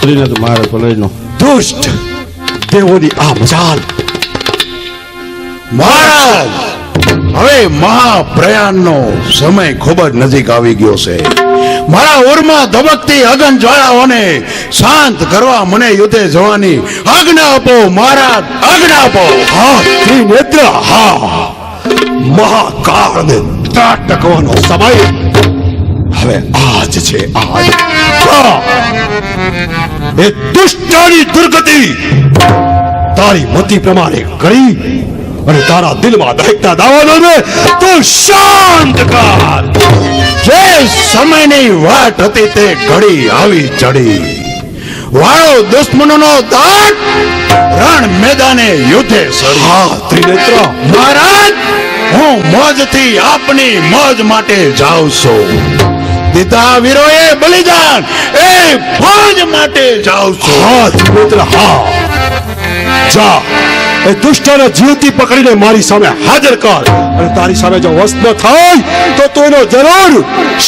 ત્રિનેત્ર મહારાજ પલયનો દુષ્ટ દેવોની આ મજાલ. મહારાજ, હવે મહાપ્રયાણનો સમય ખૂબ જ નજીક આવી ગયો છે. મારા ઉરમાં ધબકતી અગન જ્વાળાઓને શાંત કરવા મને યુદ્ધે જવાની આજ્ઞા આપો મહારાજ, આજ્ઞા આપો. હા ત્રિનેત્ર, હા, મહાકાળને ત્રાટકવાનો સમય હવે આજ છે. આજ એ દુષ્ટની દુર્ગતિ તારી મતિ પ્રમાણે કરી અને તારા દિલમાં દહેકતા દાવાનોને તું શાંત કર. જે સમયની વાટ હતી તે ઘડી આવી ચડી. વાળો દુશ્મનોનો દાટ રણ મેદાને યુદ્ધે સરી. હા ત્રિનેત્ર, મહારાજ, હું મોજથી આપની મોજ માટે જાઉં છું. દીધા વીરોએ બલિદાન એ ફોજ માટે જાઉં છું. હા ત્રિનેત્ર, હા, જા એ દુષ્ટને જીવતી પકડીને મારી સામે હાજર કર, અને તારી સામે જો વસ્ત ન થાય તો તું એનો જરૂર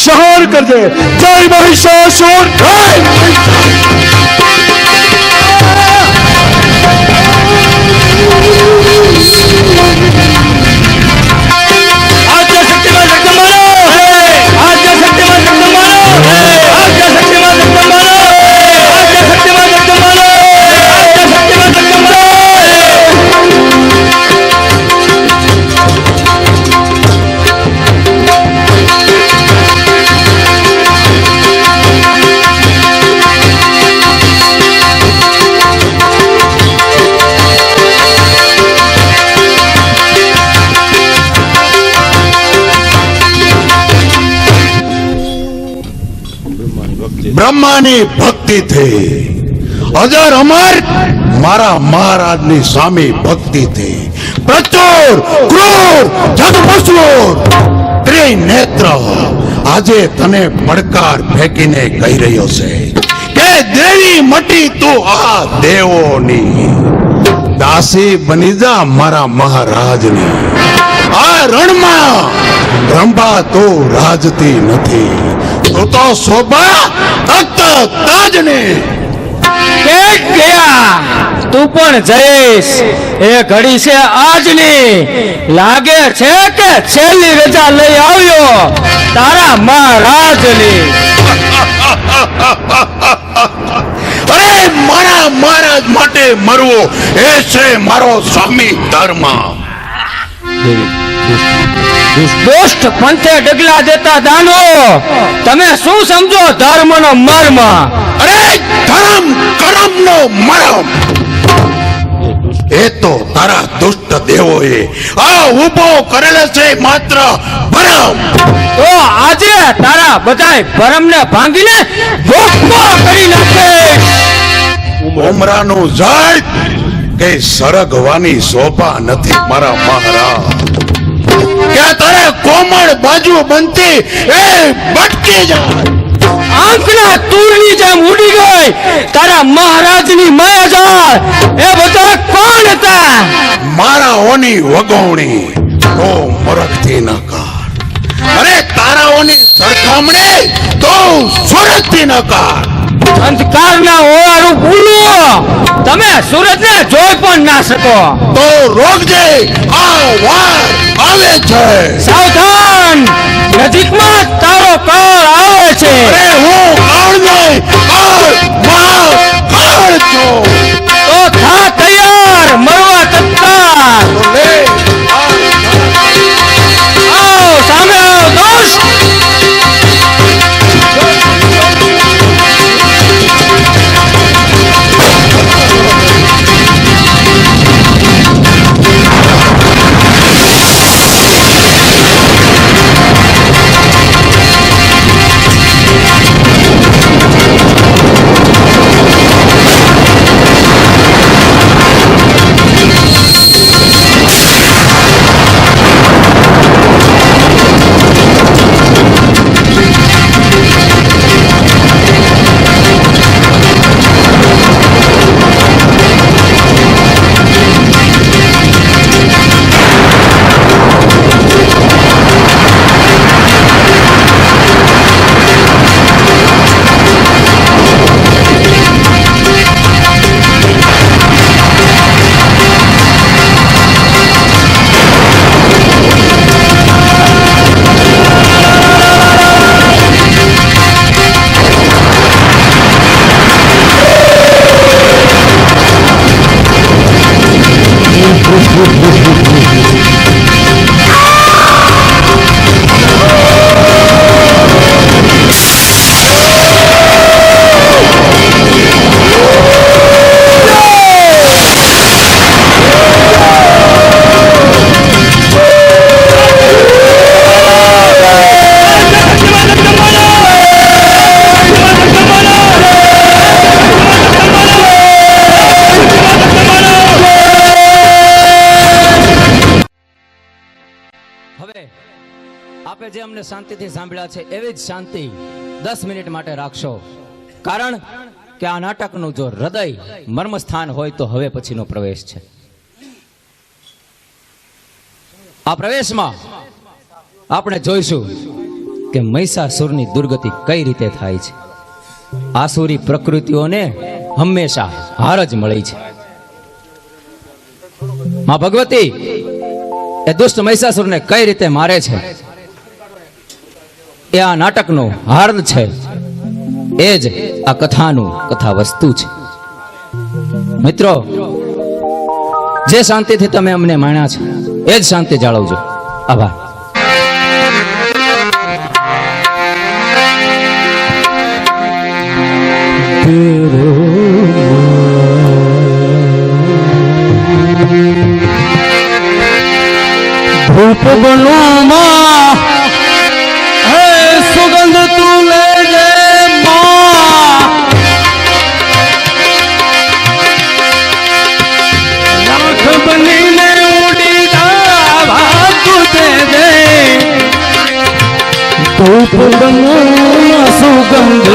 સહાર કરજે. જય મહિષાસુર, જય બ્રહ્માની ભક્તિથી અજર અમર મારા મહારાજની સામે ભક્તિથી પ્રચુર ક્રૂર જગમસૂર ત્રિનેત્ર આજે તને પડકાર ફેંકીને કહી રહ્યો છે કે દેવી મટી તું આ દેવોની દાસી બની જા મારા મહારાજની. આ રણમાં રંભા તો રાજતી નથી, તો તો શોભા તખ્ત તાજને. એક ગયા તું પણ જઈશ, એ ઘડી છે આજની. લાગે છે કે છેલ્લી રજા લઈ આવ્યો તારા મહારાજની. અરે મારા મહારાજ માટે મરવો એ છે મારો સ્વામી ધર્મ. દુષ્ટ પંથે ડગલા દેતા દાનો, તમે શું સમજો ધર્મનો મર્મ? અરે ધર્મ કરમનો મરમ એ તો તારા દુષ્ટ દેવોએ આ ઉભો કરેલો છે માત્ર ભરમ. તો આજે તારા બધાય ભરમને ભાંગીને ભોગવો કરી નાખે. ઉમરાનું જળ કે સરગવાની શોભા નથી મારા મહારાજ. કે તારે કોમળ બાજુ બનતી એ ભટકી જાય. આંખના તુરની જેમ ઉડી ગઈ તારા મહારાજની માયાજાળ એ બધા કોણ હતા? મારાઓની વગવણી તો મરખથી ન કર, અરે તારાઓની સરખામણી તો સુરતથી ન કર. અંધકારના ઓળારું ભૂલું તમે સુરતને જોઈ પણ ના શકો. તો રોકજે, આ વાર આવે છે. સાવધાન, નજીકમાં તારો કાળ આવે છે. અરે હું કાળ નહીં, કાળ છું. તો થા તૈયાર મરવા તત્કાર. તો લે આવ સામે આવ દોસ્ત. હવે આપે જે અમને શાંતિથી સાંભળ્યા છે એવી જ શાંતિ 10 મિનિટ માટે રાખશો, કારણ કે આ નાટકનું જો હૃદય મર્મસ્થાન હોય તો હવે પછીનો પ્રવેશ છે. આ પ્રવેશમાં આપણે જોઈશું કે મહિષાસુરની દુર્ગતિ કઈ રીતે થાય છે. આસુરી પ્રકૃતિઓને હંમેશા હાર જ મળી છે. માં ભગવતી એ દુષ્ટ મહિષાસુરને કઈ રીતે મારે છે એ આ નાટકનો હાર્દ છે. એ જ આ કથા વસ્તુ છે. મિત્રો, જે શાંતિથી તમે અમને માણ્યા છે એ જ શાંતિ જાળવજો. આભાર. ધૂપ બનોમાં હે સુગંધ તું લેજે માં. લાખ બનીને ઉડી જાવા તું દે દે. ધૂપ બનોમાં સુગંધ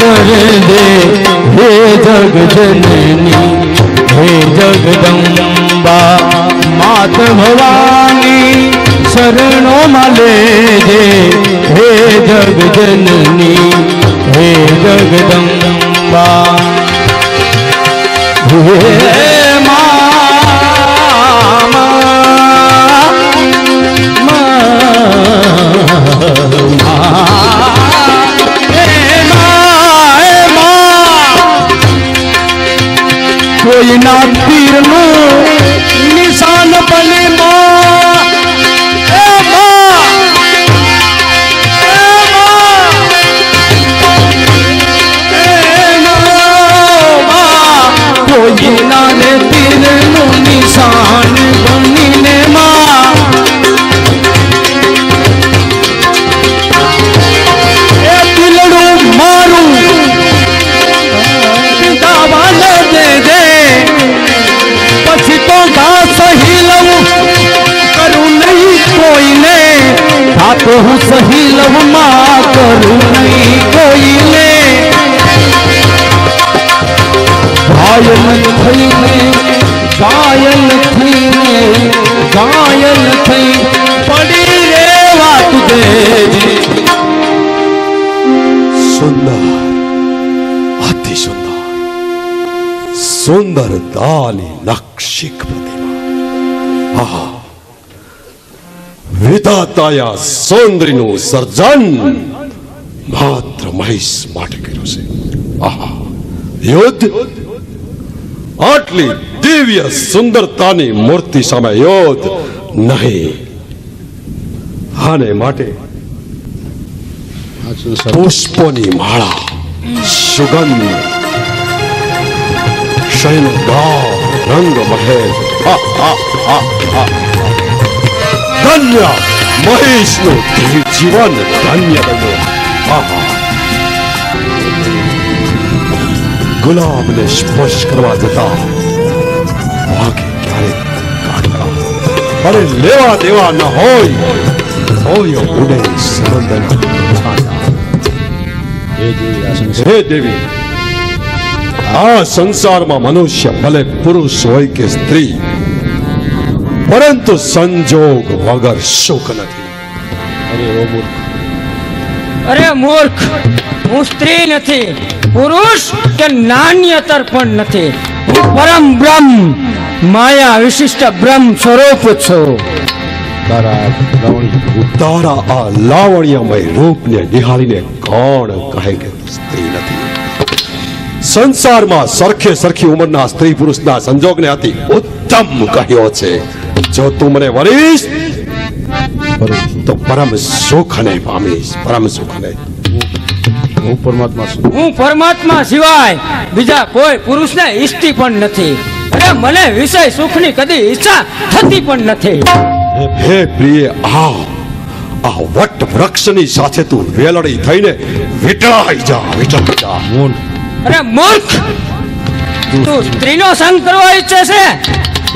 કરે દે હે જગજનની હે જગદંબા માત ભવાની શરણોમાં લેજે હે જગજનની હે જગદંબા હે કોઈના તીરનું નિશાન બને માં એ હું સહી લવમાં કરું નહીં કોઈને ઘાયલ થઈને ઘાયલ થઈ પડી રેવા તુજે સુંદર, અતિ સુંદર, સુંદર દાલી લક્ષિક પ્રતિમા. આહા, વિધાતાયા સૌંદર્યનું સર્જન માત્ર મહેશ માટે કર્યું છે. આહા, યુદ્ધ, આટલી દિવ્ય સુંદરતાની મૂર્તિ સામે યુદ્ધ નહીં. આને માટે પુષ્પોની માળા, સુગંધ, શયનગાર, રંગ મહેલ. ધન્ય મહેશનું જીવન ધન્ય બન્યું. આહા, ગુલાબને સ્પર્શ કરવા જતા વાગે ક્યારેક કાઢવા, અરે લેવા દેવા ન હોય ઉડે સમંદરના છાયા. હે દેવી, આ સંસારમાં મનુષ્ય ભલે પુરુષ હોય કે સ્ત્રી, પરંતુ સંજોગ વગર સુખ નથી. અરે મૂર્ખ, હું સ્ત્રી નથી, પુરુષ કે નાન્યતર પણ નથી. હું પરમ બ્રહ્મ, માયા વિશિષ્ટ બ્રહ્મ સ્વરૂપ છું. તારા આ લાવણ્યમય રૂપને નિહાળીને કોણ કહે કે સ્ત્રી નથી? સંસારમાં સરખે સરખી ઉંમરના સ્ત્રી પુરુષના સંજોગને અતિ ઉત્તમ કહ્યો છે. જો તું મને વરીશ તો પરમ સુખ ને પામીશ, પરમ સુખ ને. હું પરમાત્મા સિવાય બીજા કોઈ પુરુષને ઈચ્છતી પણ નથી. અરે મને વિષય સુખની કદી ઈચ્છા થતી પણ નથી. હે પ્રિય, આ વટ વૃક્ષની સાથે તું વેલડી થઈને વિટળાઈ જા. અરે મૂર્ખ, તું સ્ત્રીનો સંગ કરવા ઈચ્છે છે?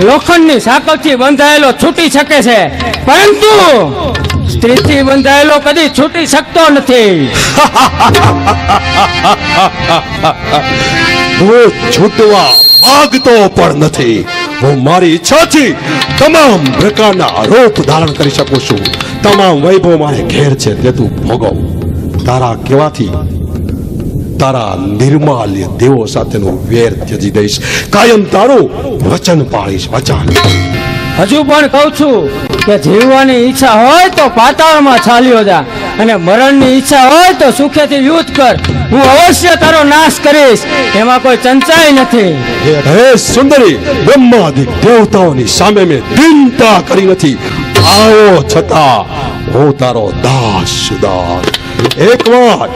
લોખંડની સાંકળથી બંધાયેલો છૂટી શકે છે, પરંતુ સ્ત્રીથી બંધાયેલો કદી છૂટી શકતો નથી. હું છૂટવા માંગતો પણ નથી. હું મારી ઈચ્છાથી તમામ પ્રકારના રૂપ ધારણ કરી શકું છું. તમામ વૈભવ મારે ઘેર છે તે તું ભોગવ. તારા કહેવાથી તારા નિર્માલ્ય દેવો સાથેનો વેર ત્યજી દઈશ. કાયમ તારું વચન પાળીશ, વચન. હજુ પણ કહું છું કે જીવવાની ઈચ્છા હોય તો પાતાળમાં ચાલ્યો જા, અને મરણની ઈચ્છા હોય તો સુખેથી યુદ્ધ કર. હું અવશ્ય તારો નાશ કરીશ, એમાં કોઈ ચંચાઈ નથી. હે સુંદરી, બ્રહ્માદિક દેવતાઓની સામે મેં દીનતા કરી નથી. આવો છતાં હું તારો દાસ સુદાસ. એકવાર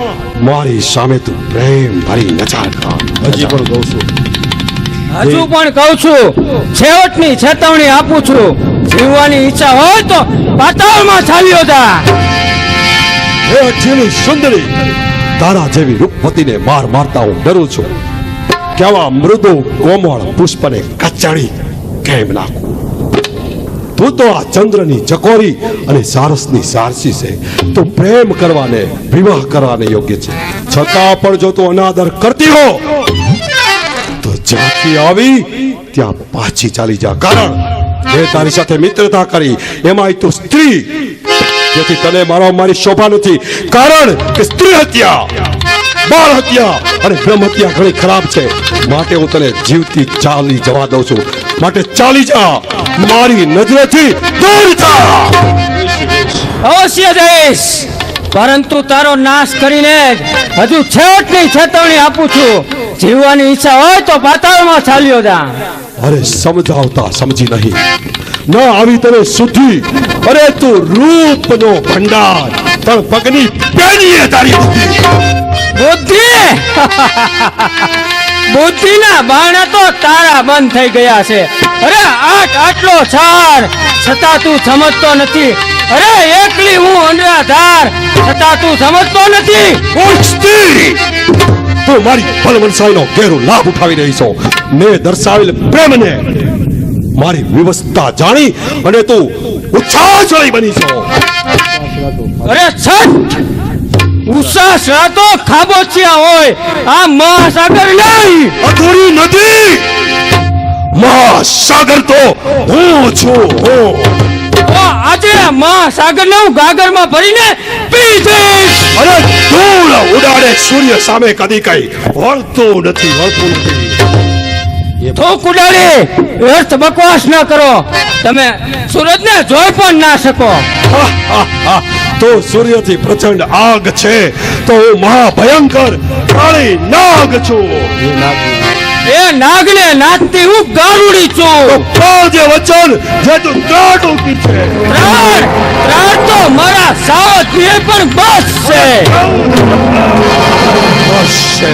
મારી સામે તું પ્રેમ ભરી નચાર કર. હજી પણ કહું છું, હજુ પણ કહું છું, છેવટની ચેતવણી આપું છું. જીવવાની ઈચ્છા હોય તો પાતાળમાં ચાલ્યો જા. હે અઠ્ઠીની સુંદરી, તારા જેવી રૂપવતીને માર મારતા હું ડરું છું. કેવા મૃદુ કોમળ પુષ્પને કચાડી કેમ નાખું? તું તો આ ચંદ્રની ચકોરી અને સારસની સારસી છે. તું પ્રેમ કરવાને, વિવાહ કરવાને યોગ્ય છે, છતાં પણ જો તું અનાદર કરતી હો તો જ્યાંથી આવી ત્યાં પાછી ચાલી જા. કારણ મેં તારી સાથે મિત્રતા કરી, એમાંય તું સ્ત્રી, જેથી તને મારી શોભા નથી. કારણ કે સ્ત્રી હત્યા, બાળ હત્યા અને બ્રહ્મ હત્યા ઘણી ખરાબ છે. માટે હું તને જીવતી ચાલી જવા દઉં છું. માટે ચાલી જા, મારી નજરેથી દૂર જા. અવશ્ય જઈશ, પરંતુ તારો નાશ કરીને જ હજુ છેવટની ચેતવણી આપું છું. જીવવાની ઈચ્છા હોય તો પાતાળમાં ચાલ્યો જા. અરે સમજાવતા સમજી નહીં, ન આવી તને શુદ્ધિ. અરે તું રૂપનો ભંડાર, પણ પગની પેનીએ તારી બુદ્ધિ. બુદ્ધિ બુદ્ધિના બાણા તો તારા બંધ થઈ ગયા છે. અરે આટલો છાર છતાં તું સમજતો નથી. અરે એકલી હું અનરાધાર છતાં તું સમજતો નથી. ઉઠતી તું મારી ભલવંશાઈનો ઘેરો લાભ ઉઠાવી રહી છો. મેં દર્શાવેલ પ્રેમને મારી વિવસ્થા જાણી અને તું ઉચ્છાસળી બની છો. અરે છઠ ઉષા શ્રાતો ખાબોચિયા હોય આ મહાસાગર નહીં. અધૂરી નદી મહાસાગર તો હું છું હું. તો આજે મહાસાગર ને હું ગાગરમાં ભરીને પી જઈશ. અરે ધૂળ ઉડાડે સૂર્ય સામે કદી કઈ વળતું નથી. થોક ઉડાડી વ્યર્થ બકવાસ ન કરો. તમે સૂરજને જોઈ પણ ના શકો. તો સૂર્યથી પ્રચંડ આગ છે તો હું મહાભયંકર કાળી નાગ છું. એ નાગને નાચતી હું ગારુડી છું. જે વચન જે તું ગાઢું કીધે ત્રાણ તો મારા સાવજ પણ બસ છે. બસ છે.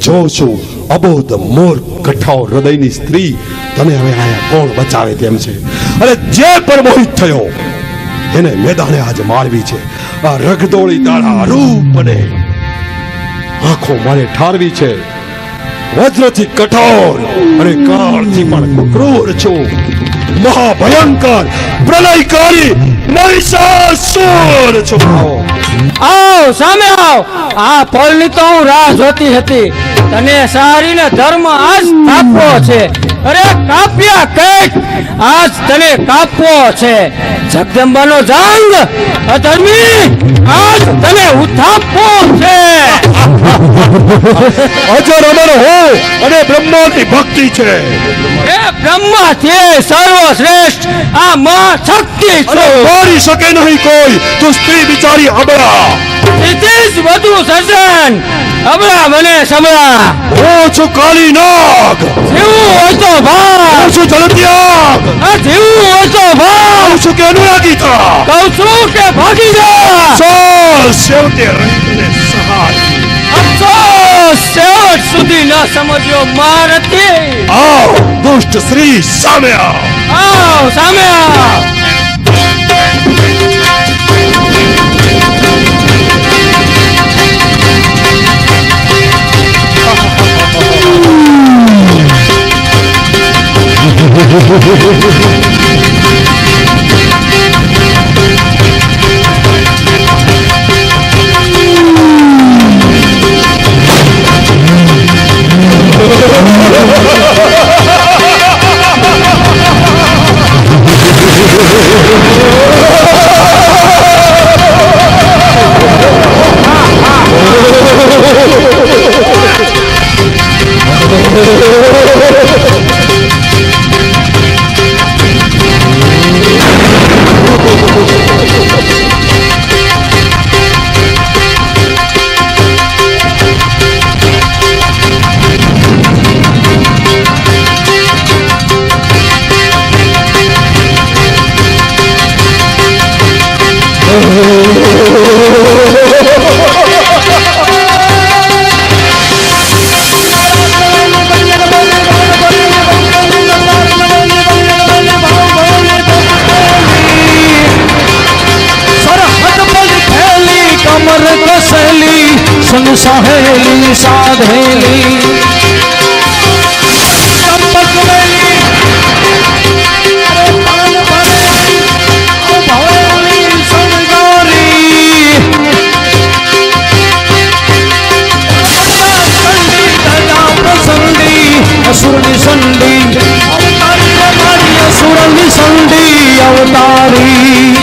જો છું અબોધ મોર કઠાઓ હૃદયની સ્ત્રી તને હવે આયા કોણ બચાવે તેમ છે. અને જે પણ મોહિત થયો એને મેદાને આજ મારવી છે. આ રગદોળી દાડા રૂપ અને આંખો મારે ઠારવી છે. વજ્રથી કઠોર અને કાળથી પણ ક્રૂર છું. મહાભયંકર પ્રલયકારી મહિષાસુર છું. આવ સામે આવ. આ પળની તો હું રાહ જોતી હતી. તને સારીને ધર્મ આજ કાપવો છે. અરે કાપ્યા કઈક આજ તને કાપવો છે. જગદંબાનો જંગ અધર્મી આજ તને ઉથાપવો છે. અજર અમર હો અને બ્રહ્માની ભક્તિ છે. એ બ્રહ્માથી સર્વશ્રેષ્ઠ આ માં શક્તિ છે. મારી શકે નહીં કોઈ. તું સ્ત્રી બિચારી અબળા. તેથી જ વધુ સર્જન અબળા બને સમળા. હું છું કાળી નાગ. જીવું હોય તો ભાગ. હું છું જલત્યાગ. આ જીવું હોય તો ભાગ. હું છું કે અનુરાગી થા. કહું છું કે ભાગી જા. ચાલ સેવતે રહીને સહાય. અફસોસ છેવટ સુધી ન સમજ્યો મારથી. આવ દુષ્ટ શ્રી સામે આવ. આવ સામે આવ. સહેલી સાધેલી અસુરની સંડી અસુરની સંડી અવતારી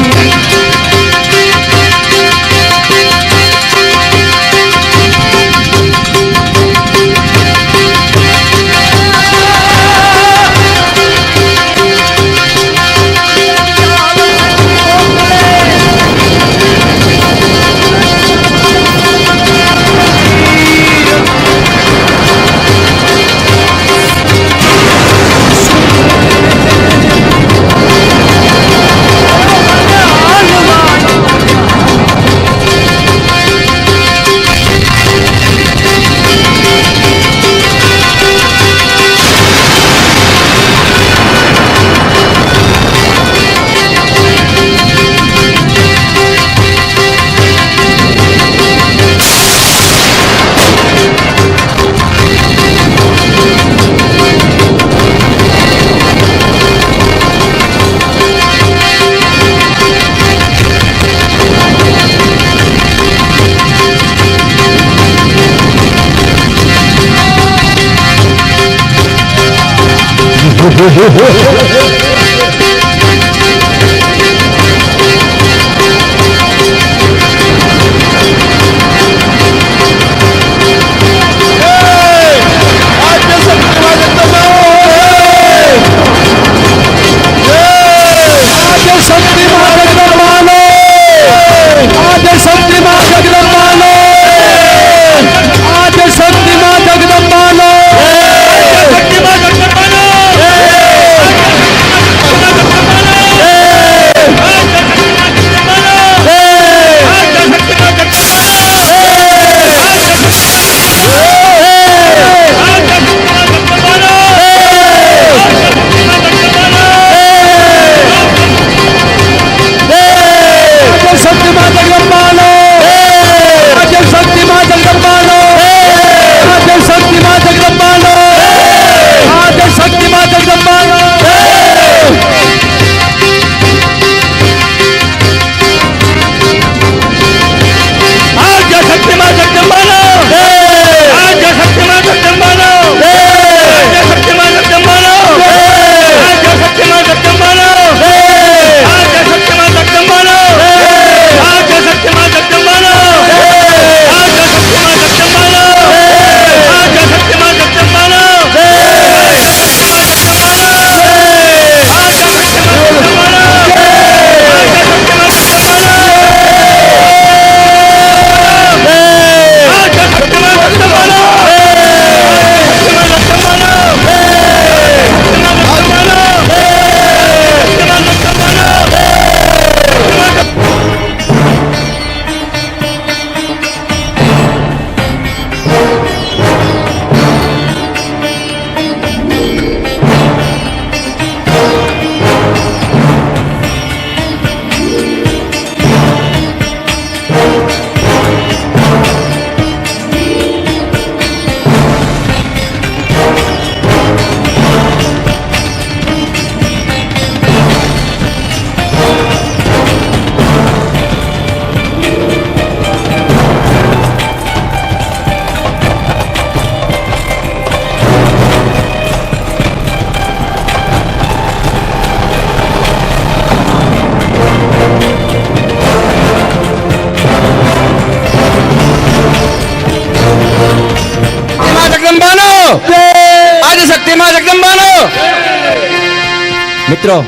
મિત્રો,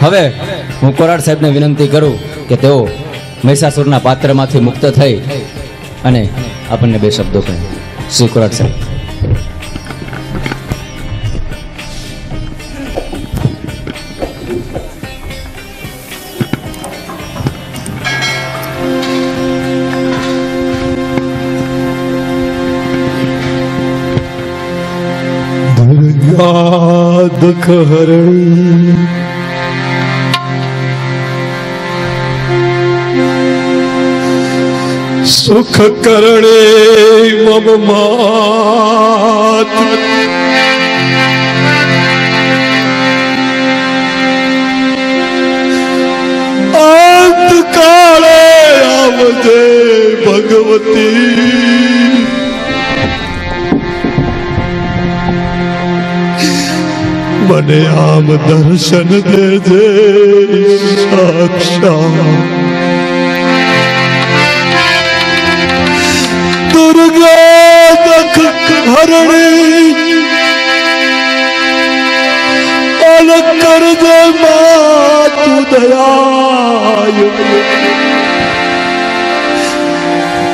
હવે હું કોરાડ સાહેબને વિનંતી કરું કે તેઓ મહિષાસુરના પાત્રમાંથી મુક્ત થઈ અને આપણને બે શબ્દો કહે. શ્રી કોરાડ સાહેબ. દુઃખ હરણી સુખ કરણે મમ માત અંત કાળે આવજે ભગવતી મને આમ દર્શન દેજે સાક્ષાત દુર્ગા દખ હરણી અલગ કર દે મા તું દયાય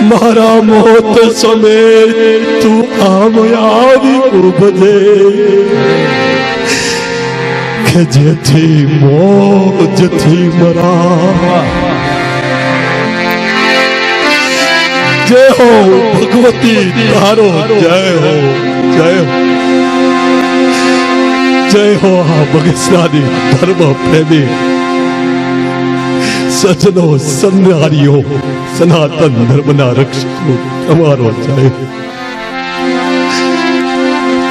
મારા મોત સમય તું આમ આવી ઉભજે કે જેથી મોજથી મરા જય હો ભગવતી તારો જય હો જય હો જય હો આ બગસરાની ધર્મ પ્રેમી સજનો સન્યારીઓ સનાતન ધર્મના રક્ષકો તમારો જય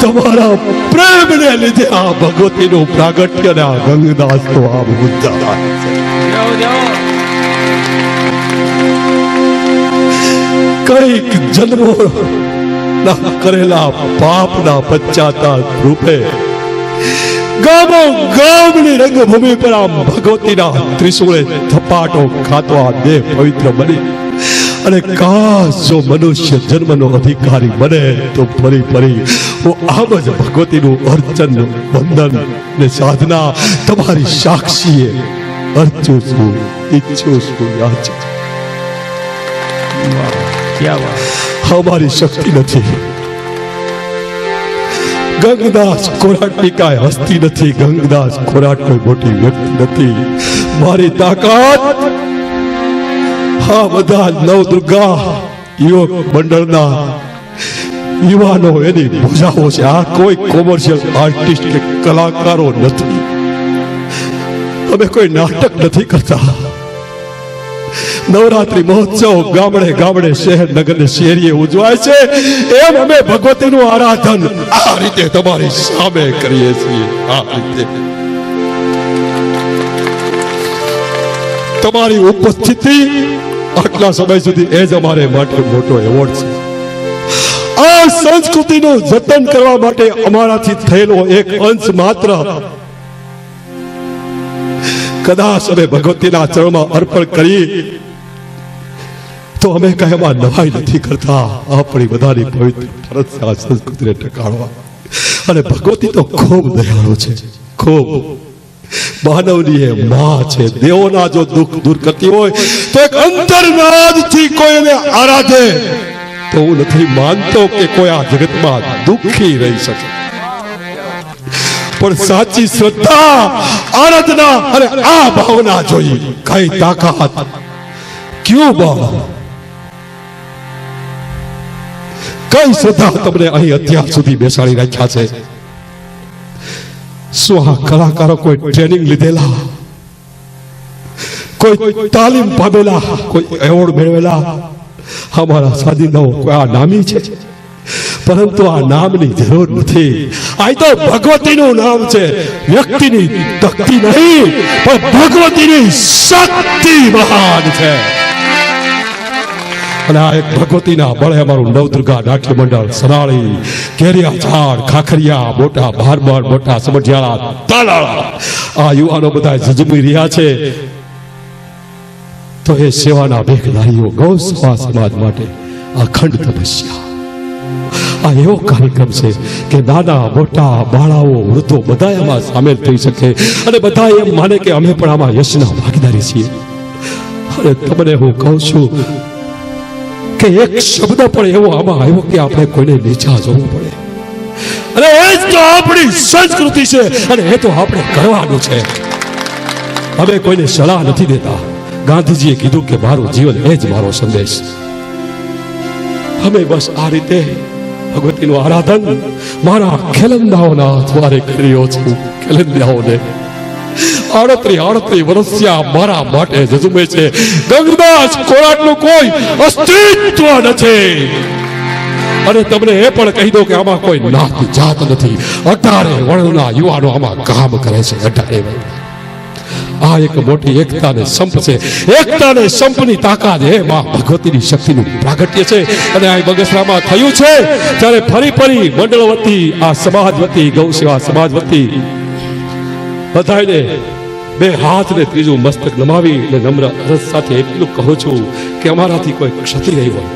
તમારા પ્રેમને લીધે આ ભગવતીનું પ્રાગટ્ય ને આ ગંગદાસ તો આ મુદ્દા કઈક જન્મો કરેલા પાપના પશ્ચાતાપ રૂપે ગામો ગામની રંગભૂમિ પર આ ભગવતીના ત્રિશુળે થપાટો ખાતો આ દેહ પવિત્ર બની અને કાશ જો મનુષ્ય જન્મનો અધિકારી બને તો ફરી ફરી હું આમ જ ભગવતીનું અર્ચન વંદન ને સાધના તમારી સાક્ષીએ અર્ચું છું, ઈચ્છું છું, યાચું છું. અમારી શક્તિ નથી. ગંગદાસ કોરાટની કાંઈ હસ્તી નથી. ગંગદાસ કોરાટ કોઈ મોટી વ્યક્તિ નથી. મારી તાકાત હા બધા નવદુર્ગા યુવક મંડળના યુવાનો એની ભૂજાઓ છે. આ કોઈ કોમર્શિયલ આર્ટિસ્ટ કે કલાકારો નથી. અમે કોઈ નાટક નથી કરતા. નવરાત્રી મહોત્સવ ગામડે ગામડે શહેર નગર ને શેરીએ ઉજવાય છે એમ અમે ભગવતીનું આરાધન આ રીતે તમારી સામે કરીએ છીએ. આ રીતે તમારી ઉપસ્થિતિ આટલા સમય સુધી એ જ અમારે માટે મોટો એવોર્ડ છે. આ સંસ્કૃતિનું જતન કરવા માટે અમારાથી થયેલો એક અંશ માત્ર કદાચ અમે ભગવતીના ચરણમાં અર્પણ કરી તો અમે કઈ એમાં નવાઈ નથી કરતા. આપણી બધાની પવિત્ર ફરજ છે આ સંસ્કૃતિને ટકાળવા. અને ભગવતી તો ખૂબ દયાળુ છે, ખૂબ માનવની એ માં છે. દેવોના જો દુઃખ દૂર કરતી હોય તો એક અંતરનાદથી કોઈને આરાધે તો હું નથી માનતો કે કોઈ આ જગતમાં દુઃખી રહી શકે. પણ સાચી શ્રદ્ધા, આરાધના અને આ ભાવના જોઈ કઈ તાકાત, ક્યું બળ, કઈ શ્રદ્ધા તમને અહીં અત્યાર સુધી બેસાડી રાખ્યા છે. શું આ કલાકારો કોઈ ટ્રેનિંગ લીધેલા, કોઈ તાલીમ પામેલા, કોઈ એવોર્ડ મેળવેલા? અમારા સાધીનાઓ કોઈ આ નામી છે? પરંતુ આ નામની જરૂર નથી. આ તો ભગવતીનું નામ છે. વ્યક્તિની શક્તિ નહીં પણ ભગવતીની શક્તિ મહાન છે. અને આ એક ભગવતીના બળે અમારું નવદુર્ગા નાટ્ય મંડળ સરાળી, કેરિયા ઝાડ, ખાખરિયા, મોટા ભારબડ, મોટા સમઢિયાળા, તાલાળા આ યુવાનો બધા ઝઝુમી રહ્યા છે. તો એ સેવાના ભેખધારીઓ ગૌ સેવા સમાજ માટે અખંડ તપસ્યા. આ એવો કાર્યક્રમ છે કે નાના મોટા બાળાઓ વૃદ્ધો બધા એમાં સામેલ થઈ શકે અને બધા એમ માને કે અમે પણ આમાં યશના ભાગીદારી છીએ. અને તમને હું કહું છું કે એક શબ્દ પણ એવો આમાં આવ્યો કે આપણે કોઈને નીચા જોવું પડે. અને એ જ તો આપણી સંસ્કૃતિ છે અને એ તો આપણે કરવાનું છે. અમે કોઈને સલાહ નથી દેતા. ગાંધીજીએ કીધું કે મારું જીવન એ જ મારો સંદેશ. અમે બસ આ રીતે ભગવતીનું આરાધન મારા ખેલંદાઓના દ્વારે કરી રહ્યો છું. ખેલંદાઓને 38 વર્ષિયા મારા માટે ઝઝુમે છે. ગંગદાસ કોરાટનું કોઈ અસ્તિત્વ નથી. અને તમને એ પણ કહી દો કે આમાં કોઈ નાત જાત નથી. 18 વર્ણના યુવાનો આમાં કામ કરે છે. 18 વર્ણ. આ એક મોટી એકતા ને સંપ છે. એકતા ને સંપની તાકાત એ માં ભગવતીની શક્તિનું પ્રાગટ્ય છે. અને આ બગસરામાં થયું છે ત્યારે ફરી ફરી મંડળ વતી, આ સમાજ વતી, ગૌ સેવા સમાજ વતી બધાને બે હાથ ને ત્રીજું મસ્તક નમાવી અને નમ્ર અરજ સાથે એટલું કહું છું કે અમારાથી કોઈ ક્ષતિ રહી હોય,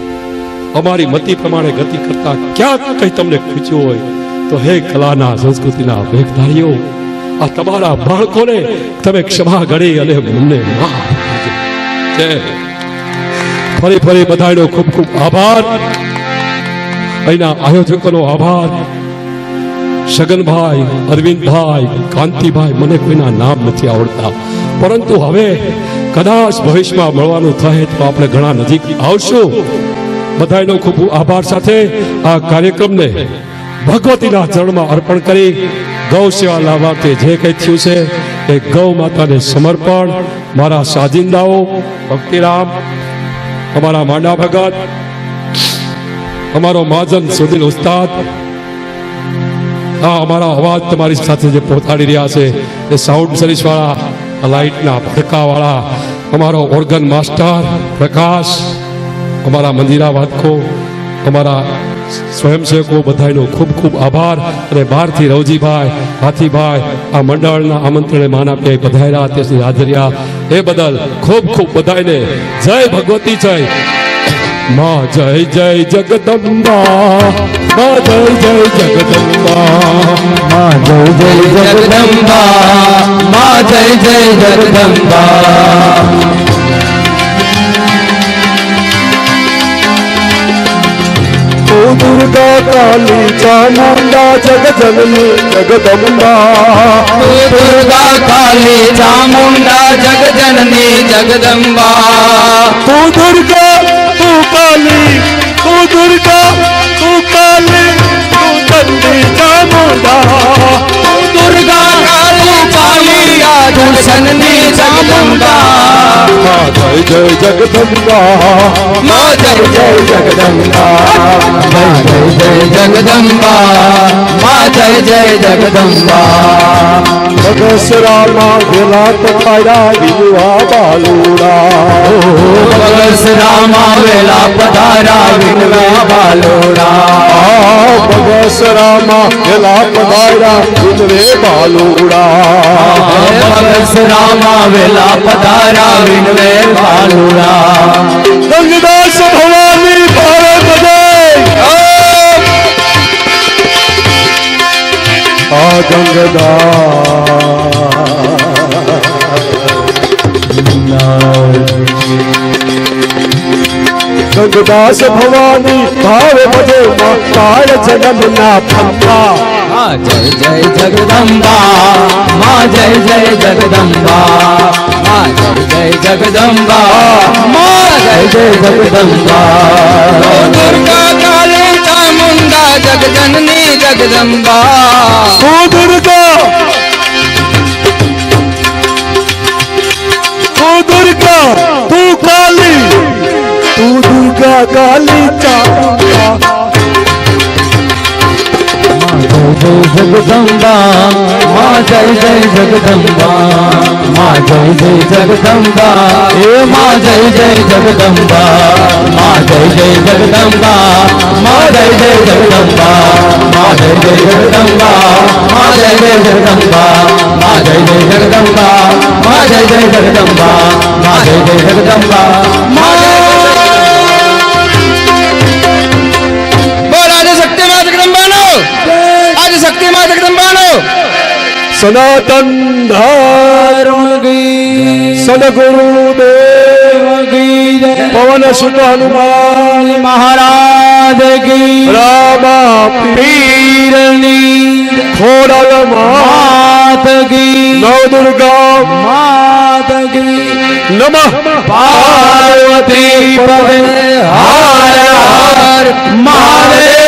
અમારી મતિ પ્રમાણે ગતિ કરતા ક્યાંક કઈ તમને ખૂચ્યું હોય તો હે કલાના સંસ્કૃતિના ભેખધારીઓ, આ તમારા બાળકોને તમે ક્ષમા ગણી અને અમને માફ કરજો. ફરી ફરી બધાનો ખૂબ ખૂબ આભાર. અહીંના આયોજકોનો આભાર. શગનભાઈ, અરવિંદભાઈ, કાંતિભાઈ, મને કોઈના નામ નથી આવડતા, પરંતુ હવે કદાચ ભવિષ્યમાં મળવાનું થાય તો આપણે ઘણા નજીક આવશું. બધાનો ખૂબ આભાર સાથે આ કાર્યક્રમને ભગવતીના ચરણમાં અર્પણ કરી ગૌ સેવા લાવવા જે કંઈ થયું છે એ ગૌ માતાને સમર્પણ. મારા સાજિંદાઓ ભક્તિરામ, અમારા માંડા ભગત, અમારો મહાજન સુધીન ઉસ્તાદ, આ અમારા અવાજ તમારી સાથે જે પહોંચાડી રહ્યા છે એ સાઉન્ડ સર્વિસ વાળા, લાઇટના ભડકા વાળા, અમારો ઓર્ગન માસ્ટર પ્રકાશ, અમારા મંદિરા વાદકો, અમારા સ્વયંસેવકો, બધાનો ખૂબ ખૂબ આભાર. અને બહારથી રવજીભાઈ હાથીભાઈ આ મંડળના આમંત્રણે માન આપી પધાર્યા તે સુધી હાજર રહ્યા એ બદલ ખૂબ ખૂબ બધાઈને જય ભગવતી જય માં જય જય જગદંબા માં જય જય જગદંબા માં જય જય જગદંબા માં જય જય જગદંબા ઓ દુર્ગા કાલી ચામુંડા જગજનની જગદંબા દુર્ગા કાલી ચામુંડા જગજનની જગદંબા તું દુર્ગા તું કાલી તું દુર્ગા તું કાલી તું ચંડી ચામુંડા દુર્ગા કાલી ચામુંડા દુર્શનની જગદંબા માં જય જય જગદંબા માં જય જય જગદંબા જય જય જય જગદંબા માં જય જય જગદંબા બગસરામાં વેલા પધાર્યા વિનુઆ બાલુડા બગસરામાં વેલા પધાર્યા વિનવા બાલોડા બગસરામાં વેલા પધાર્યા વિનવે બાલુડા બગસરામાં વેલા પધાર્યા વિનવે બાલોડા ગંગદાસ ભવાની ભારે બજે આ ગંગદાસ ભવાની ભાવે ભજે કાળ જન્મના પંથા જય જય જગદંબા માં જય જય જગદંબા માં જય જય જગદંબા માં જય જય જગદંબા દુર્ગા કાલી ચામુંડા જગજનની જગદંબા તું દુર્ગા તું દુર્ગા તું કાલી તું દુર્ગા કાલી ચામુંડા જય જગદંબા માં જય જય જગદંબા માં જય જય જગદંબા હે માં જય જય જગદંબા માં જય જય જગદંબા માં જય જય જગદંબા માં જય જય જગદંબા માં જય જય જગદંબા માં જય જય જગદંબા માં જય જય જગદંબા માં જય જય જગદંબા બોલ આજે શક્તિ માં જગદંબાનો આજે શક્તિ માં જગદંબાનો સનાતન ધર્મ સદગુરુ દેવ પવન સુત હનુમાન મહારાજ કી રામા પીરની ખોડલ માત કી નવદુર્ગા માત કી નમઃ પાર્વતી પવે હર હર મહાદેવ